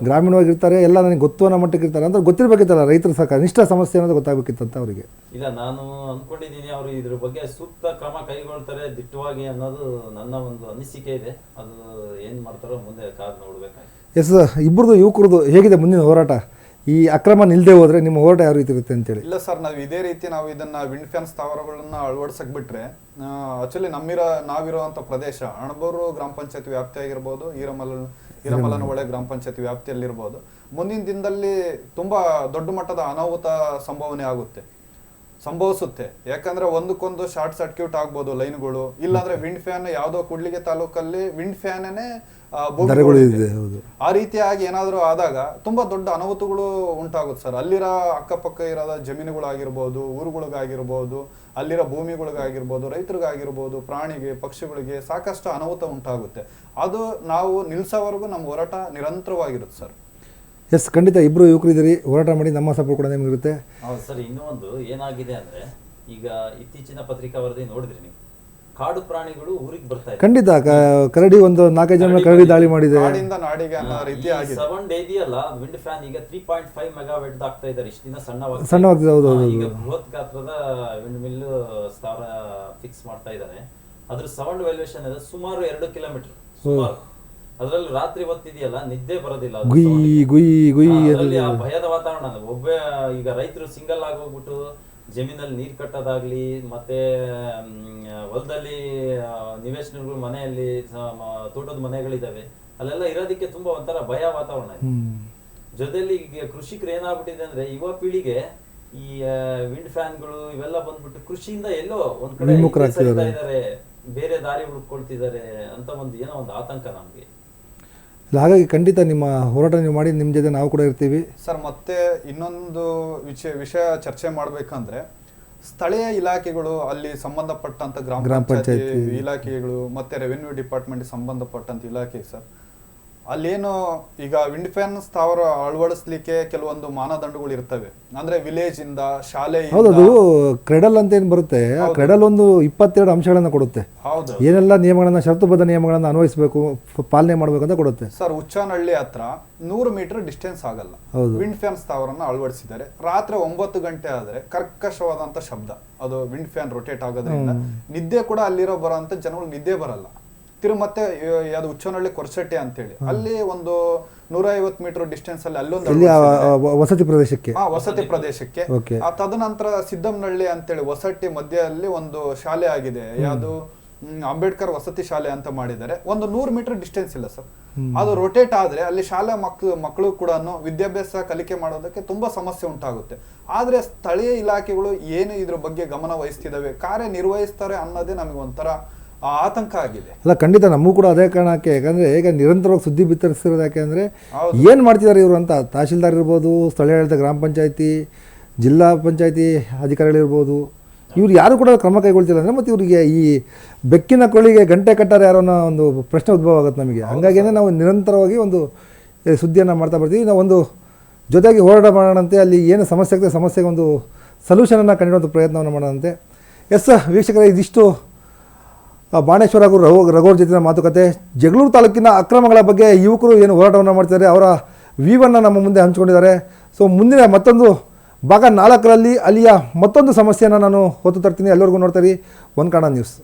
ಗ್ರಾಮೀಣವಾಗಿರ್ತಾರೆ, ಎಲ್ಲ ನನಗೆ ಗೊತ್ತು ಅನ್ನೋ ಮಟ್ಟಕ್ಕೆ ಇರ್ತಾರೆ ಅಂತ ಗೊತ್ತಿರ್ಬೇಕಿತ್ತಲ್ಲ. ರೈತರ ಕನಿಷ್ಠ ಸಮಸ್ಯೆ ಅನ್ನೋದು ಗೊತ್ತಾಗಬೇಕಿತ್ತಂತ ಅವರಿಗೆ. ಇಲ್ಲ, ನಾನು ಅನ್ಕೊಂಡಿದ್ದೀನಿ ಅವರು ಇದ್ರ ಬಗ್ಗೆ ಸೂಕ್ತ ಕ್ರಮ ಕೈಗೊಳ್ತಾರೆ ದಿಟ್ಟವಾಗಿ ಅನ್ನೋದು ನನ್ನ ಒಂದು ಅನಿಸಿಕೆ ಇದೆ. ಅದು ಏನ್ ಮಾಡ್ತಾರೋ ಮುಂದೆ ಕಾದು ನೋಡ್ಬೇಕಾಗಿ. ಎಸ್ ಇಬ್ಬರದು ಯುವಕರದು ಹೇಗಿದೆ ಮುಂದಿನ ಹೋರಾಟ? ಈ ಅಕ್ರಮ ನಿಲ್ಲದೆ ಹೋದರೆ ನಿಮ್ಮ ಹೋರಾಟ ಯಾವ ರೀತಿ ಇರುತ್ತೆ ಅಂತೇಳಿ? ಇಲ್ಲ ಸರ್, ನಾವು ಇದೇ ರೀತಿ ನಾವು ಇದನ್ನ ವಿಂಡ್ ಫ್ಯಾನ್ ಸ್ಥಾವರಗಳನ್ನ ಅಳವಡಿಸಕ್ ಬಿಟ್ರೆ ಆಕ್ಚುಲಿ ನಾವಿರುವಂತ ಪ್ರದೇಶ ಅಣಬೂರು ಗ್ರಾಮ ಪಂಚಾಯತ್ ವ್ಯಾಪ್ತಿ ಆಗಿರ್ಬೋದು, ಈರಮಲ್ಲನ ಹೊಳೆ ಗ್ರಾಮ ಪಂಚಾಯತ್ ವ್ಯಾಪ್ತಿಯಲ್ಲಿರ್ಬೋದು, ಮುಂದಿನ ದಿನದಲ್ಲಿ ತುಂಬಾ ದೊಡ್ಡ ಮಟ್ಟದ ಅನಾಹುತ ಸಂಭವಿಸುತ್ತೆ. ಯಾಕಂದ್ರೆ ಒಂದಕ್ಕೊಂದು ಶಾರ್ಟ್ ಸರ್ಕ್ಯೂಟ್ ಆಗ್ಬೋದು ಲೈನ್ಗಳು, ಇಲ್ಲಾಂದ್ರೆ ವಿಂಡ್ ಫ್ಯಾನ್ ಯಾವ್ದೋ ಕೂಡ್ಲಿಗೆ ತಾಲೂಕಲ್ಲಿ ವಿಂಡ್ ಫ್ಯಾನೇ ಆ ರೀತಿಯಾಗಿ ಏನಾದ್ರು ಆದಾಗ ತುಂಬಾ ದೊಡ್ಡ ಅನಾಹುತಗಳು ಉಂಟಾಗುತ್ತೆ ಸರ್. ಅಲ್ಲಿರೋ ಅಕ್ಕಪಕ್ಕ ಇರೋದ ಜಮೀನುಗಳಾಗಿರ್ಬೋದು, ಊರುಗಳಿಗಾಗಿರ್ಬೋದು, ಅಲ್ಲಿರೋ ಭೂಮಿಗಳಿಗಾಗಿರ್ಬೋದು, ರೈತರಿಗಾಗಿರ್ಬೋದು, ಪ್ರಾಣಿಗೆ ಪಕ್ಷಿಗಳಿಗೆ ಸಾಕಷ್ಟು ಅನಾಹುತ ಉಂಟಾಗುತ್ತೆ. ಅದು ನಾವು ನಿಲ್ಸೋವರೆಗೂ ನಮ್ಮ ಹೋರಾಟ ನಿರಂತರವಾಗಿರುತ್ತೆ ಸರ್. ಎಸ್, ಖಂಡಿತ ಇಬ್ಬರು ಯುವಕರಿದ್ದೀರಿ, ಹೋರಾಟ ಮಾಡಿ ನಮ್ಮ ಸಪೋರ್ಟ್ ಕೂಡ ನಿಮಗಿರುತ್ತೆ. ಹೌದು ಸರ್. ಇನ್ನೂ ಒಂದು ಏನಾಗಿದೆ ಅಂದ್ರೆ, ಈಗ ಇತ್ತೀಚಿನ ಪತ್ರಿಕಾ ವರದಿ ನೋಡಿದ್ರಿ ನೀವು, ಕಾಡು ಪ್ರಾಣಿಗಳು ಊರಿಗೆ ಬರ್ತಾ ಇದೆ. ಖಂಡಿತ ಕರಡಿ ಒಂದು 4-5 ಜನ ಕರಡಿ ದಾಳಿ ಮಾಡಿದೆ. ಸೌಂಡ್ ಇದೆಯಲ್ಲ, ವಿಂಡ್ ಫ್ಯಾನ್ ಈಗ 3.5 ಮೆಗಾವಾಟ್ ಆಗ್ತಾ ಇದ್ದಾರೆ. ಇಷ್ಟು ದಿನ ಸಣ್ಣವಾಗ್ತದೆ. ಹೌದು, ಈಗ ಬೃಹತ್ ಗಾತ್ರದ ವಿಂಡ್ ಮಿಲ್ ಸ್ಥಾವರ ಫಿಕ್ಸ್ ಮಾಡ್ತಾ ಇದ್ದಾರೆ. ಅದ್ರ ಸೌಂಡ್ ವ್ಯಾಲ್ಯೂಯೇಷನ್ ಇದೆ ಸುಮಾರು 2 ಕಿಲೋಮೀಟರ್ ಸುಮಾರು. ಅದ್ರಲ್ಲಿ ರಾತ್ರಿ ಹೊತ್ತಿದೆಯಲ್ಲ, ನಿದ್ದೆ ಬರೋದಿಲ್ಲ. ಅದರಲ್ಲಿ ಆ ಭಯದ ವಾತಾವರಣ. ಒಬ್ಬ ಈಗ ರೈತರು ಸಿಂಗಲ್ ಆಗಿ ಹೋಗ್ಬಿಟ್ಟು ಜಮೀನಲ್ಲಿ ನೀರ್ ಕಟ್ಟೋದಾಗ್ಲಿ, ಮತ್ತೆ ಹೊಲದಲ್ಲಿ ನಿವೇಶನಗಳು, ಮನೆಯಲ್ಲಿ ತೋಟದ ಮನೆಗಳಿದಾವೆ, ಅಲ್ಲೆಲ್ಲ ಇರೋದಕ್ಕೆ ತುಂಬಾ ಒಂಥರ ಭಯ ವಾತಾವರಣ ಇದೆ. ಜೊತೆಲಿ ಈಗ ಕೃಷಿಕರು ಏನಾಗ್ಬಿಟ್ಟಿದೆ ಅಂದ್ರೆ, ಯುವ ಪೀಳಿಗೆ ಈ ವಿಂಡ್ ಫ್ಯಾನ್ಗಳು ಇವೆಲ್ಲ ಬಂದ್ಬಿಟ್ಟು ಕೃಷಿಯಿಂದ ಎಲ್ಲೋ ಒಂದ್ ಕಡೆ ಸರಿತಾ ಇದಾರೆ, ಬೇರೆ ದಾರಿ ಹುಡುಕೊಳ್ತಿದ್ದಾರೆ ಅಂತ ಏನೋ ಒಂದು ಆತಂಕ ನಮ್ಗೆ. ಹಾಗಾಗಿ ಖಂಡಿತ ನಿಮ್ಮ ಹೋರಾಟ ನೀವು ಮಾಡಿ, ನಿಮ್ಮ ಜೊತೆ ನಾವು ಕೂಡ ಇರ್ತೀವಿ ಸರ್. ಮತ್ತೆ ಇನ್ನೊಂದು ವಿಷಯ ಚರ್ಚೆ ಮಾಡ್ಬೇಕಂದ್ರೆ, ಸ್ಥಳೀಯ ಇಲಾಖೆಗಳು, ಅಲ್ಲಿ ಸಂಬಂಧಪಟ್ಟಂತ ಗ್ರಾಮ ಪಂಚಾಯತಿ ಇಲಾಖೆಗಳು ಮತ್ತೆ ರೆವೆನ್ಯೂ ಡಿಪಾರ್ಟ್ಮೆಂಟ್ ಸಂಬಂಧಪಟ್ಟಂತ ಇಲಾಖೆ ಸರ್, ಅಲ್ಲೇನು ಈಗ ವಿಂಡ್ ಫ್ಯಾನ್ ಸ್ಥಾವರ ಅಳವಡಿಸ್ಲಿಕ್ಕೆ ಕೆಲವೊಂದು ಮಾನದಂಡಗಳು ಇರ್ತವೆ. ಅಂದ್ರೆ ವಿಲೇಜ್ ಇಂದ, ಶಾಲೆ, ಹೌದು, ಕ್ರೆಡಲ್ ಅಂತ ಏನು ಬರುತ್ತೆ, ಆ ಕ್ರೆಡಲ್ ಒಂದು 22 ಅಂಶಗಳನ್ನ ಕೊಡುತ್ತೆ. ಹೌದು, ಏನೆಲ್ಲ ನಿಯಮಗಳನ್ನ, ಷರತ್ತುಬದ್ಧ ನಿಯಮಗಳನ್ನ ಅನ್ವಯಿಸಬೇಕು, ಪಾಲನೆ ಮಾಡ್ಬೇಕಂತ ಕೊಡುತ್ತೆ ಸರ್. ಉಚ್ಚನಹಳ್ಳಿ ಹತ್ರ 100 ಮೀಟರ್ ಡಿಸ್ಟೆನ್ಸ್ ಆಗಲ್ಲ ವಿಂಡ್ ಫ್ಯಾನ್ ಸ್ಥಾವರನ ಅಳವಡಿಸಿದ್ದಾರೆ. ರಾತ್ರಿ 9 ಗಂಟೆ ಆದ್ರೆ ಕರ್ಕಶವಾದಂತ ಶಬ್ದ, ಅದು ವಿಂಡ್ ಫ್ಯಾನ್ ರೊಟೇಟ್ ಆಗೋದ್ರಿಂದ ನಿದ್ದೆ ಕೂಡ ಅಲ್ಲಿರೋ ಬರೋಂತ ಜನಗಳು ನಿದ್ದೆ ಬರಲ್ಲ. ಮತ್ತೆ ಯಾವ್ದು ಉಚ್ಚನಹಳ್ಳಿ ಕೊರಸಟ್ಟೆ ಅಂತೇಳಿ, ಅಲ್ಲಿ ಒಂದು 150 ಮೀಟರ್ ಡಿಸ್ಟೆನ್ಸ್ ಅಲ್ಲಿ ಅಲ್ಲೊಂದು ವಸತಿ ಪ್ರದೇಶಕ್ಕೆ ತದನಂತರ ಸಿದ್ದಮ್ಮನಹಳ್ಳಿ ಅಂತೇಳಿ ಹೊಸಟ್ಟಿ ಮಧ್ಯದಲ್ಲಿ ಒಂದು ಶಾಲೆ ಆಗಿದೆ, ಯಾವುದು ಅಂಬೇಡ್ಕರ್ ವಸತಿ ಶಾಲೆ ಅಂತ ಮಾಡಿದ್ದಾರೆ. ಒಂದು 100 ಮೀಟರ್ ಡಿಸ್ಟೆನ್ಸ್ ಇಲ್ಲ ಸರ್. ಅದು ರೊಟೇಟ್ ಆದ್ರೆ ಅಲ್ಲಿ ಶಾಲಾ ಮಕ್ಕಳು ಕೂಡ ವಿದ್ಯಾಭ್ಯಾಸ ಕಲಿಕೆ ಮಾಡೋದಕ್ಕೆ ತುಂಬಾ ಸಮಸ್ಯೆ ಉಂಟಾಗುತ್ತೆ. ಆದ್ರೆ ಸ್ಥಳೀಯ ಇಲಾಖೆಗಳು ಏನು ಇದ್ರ ಬಗ್ಗೆ ಗಮನ ವಹಿಸ್ತಿದಾವೆ, ಕಾರ್ಯನಿರ್ವಹಿಸ್ತಾರೆ ಅನ್ನೋದೇ ನಮಗೆ ಒಂಥರ ಆತಂಕ ಆಗಿದೆ. ಅಲ್ಲ, ಖಂಡಿತ ನಮಗೂ ಕೂಡ ಅದೇ ಕಾರಣಕ್ಕೆ. ಯಾಕಂದರೆ ಈಗ ನಿರಂತರವಾಗಿ ಸುದ್ದಿ ಬಿತ್ತರಿಸಿರೋದು ಯಾಕೆಂದರೆ, ಏನು ಮಾಡ್ತಿದ್ದಾರೆ ಇವರು ಅಂತ. ತಹಶೀಲ್ದಾರ್ ಇರ್ಬೋದು, ಸ್ಥಳೀಯ ಆಡಳಿತ, ಗ್ರಾಮ ಪಂಚಾಯತಿ, ಜಿಲ್ಲಾ ಪಂಚಾಯತಿ ಅಧಿಕಾರಿಗಳಿರ್ಬೋದು, ಇವ್ರು ಯಾರು ಕೂಡ ಕ್ರಮ ಕೈಗೊಳ್ತಿಲ್ಲ ಅಂದರೆ, ಮತ್ತು ಇವರಿಗೆ ಈ ಬೆಕ್ಕಿನ ಕೊಳ್ಳಿಗೆ ಗಂಟೆ ಕಟ್ಟಾರೆ ಯಾರೋ ಅನ್ನೋ ಒಂದು ಪ್ರಶ್ನೆ ಉದ್ಭವ ಆಗುತ್ತೆ ನಮಗೆ. ಹಾಗಾಗಿಯೇ ನಾವು ನಿರಂತರವಾಗಿ ಒಂದು ಸುದ್ದಿಯನ್ನು ಮಾಡ್ತಾ ಬರ್ತೀವಿ. ನಾವು ಒಂದು ಜೊತೆಗೆ ಹೋರಾಟ ಮಾಡೋಣಂತೆ, ಅಲ್ಲಿ ಏನು ಸಮಸ್ಯೆ ಆಗ್ತದೆ ಸಮಸ್ಯೆಗೆ ಒಂದು ಸೊಲ್ಯೂಷನನ್ನು ಕಂಡುಹಿಡಿಯುವಂಥ ಪ್ರಯತ್ನವನ್ನು ಮಾಡೋಣಂತೆ. ಎಸ್ ವೀಕ್ಷಕರೇ, ಇದಿಷ್ಟು ಬಾಣೇಶ್ವರ ಹಾಗೂ ರಘೋರ್ ಜೊತೆಯ ಮಾತುಕತೆ. ಜಗಳೂರು ತಾಲೂಕಿನ ಅಕ್ರಮಗಳ ಬಗ್ಗೆ ಯುವಕರು ಏನು ಹೋರಾಟವನ್ನು ಮಾಡ್ತಿದ್ದಾರೆ, ಅವರ ವ್ಯೂವನ್ನು ನಮ್ಮ ಮುಂದೆ ಹಂಚಿಕೊಂಡಿದ್ದಾರೆ. ಸೊ ಮುಂದಿನ ಮತ್ತೊಂದು ಭಾಗ 4ರಲ್ಲಿ ಅಲ್ಲಿಯ ಮತ್ತೊಂದು ಸಮಸ್ಯೆಯನ್ನು ನಾನು ಹೊತ್ತು ತರ್ತೀನಿ. ಎಲ್ಲರಿಗೂ ನೋಡ್ತಾರೆ ಒನ್ ಕನ್ನಡ ನ್ಯೂಸ್.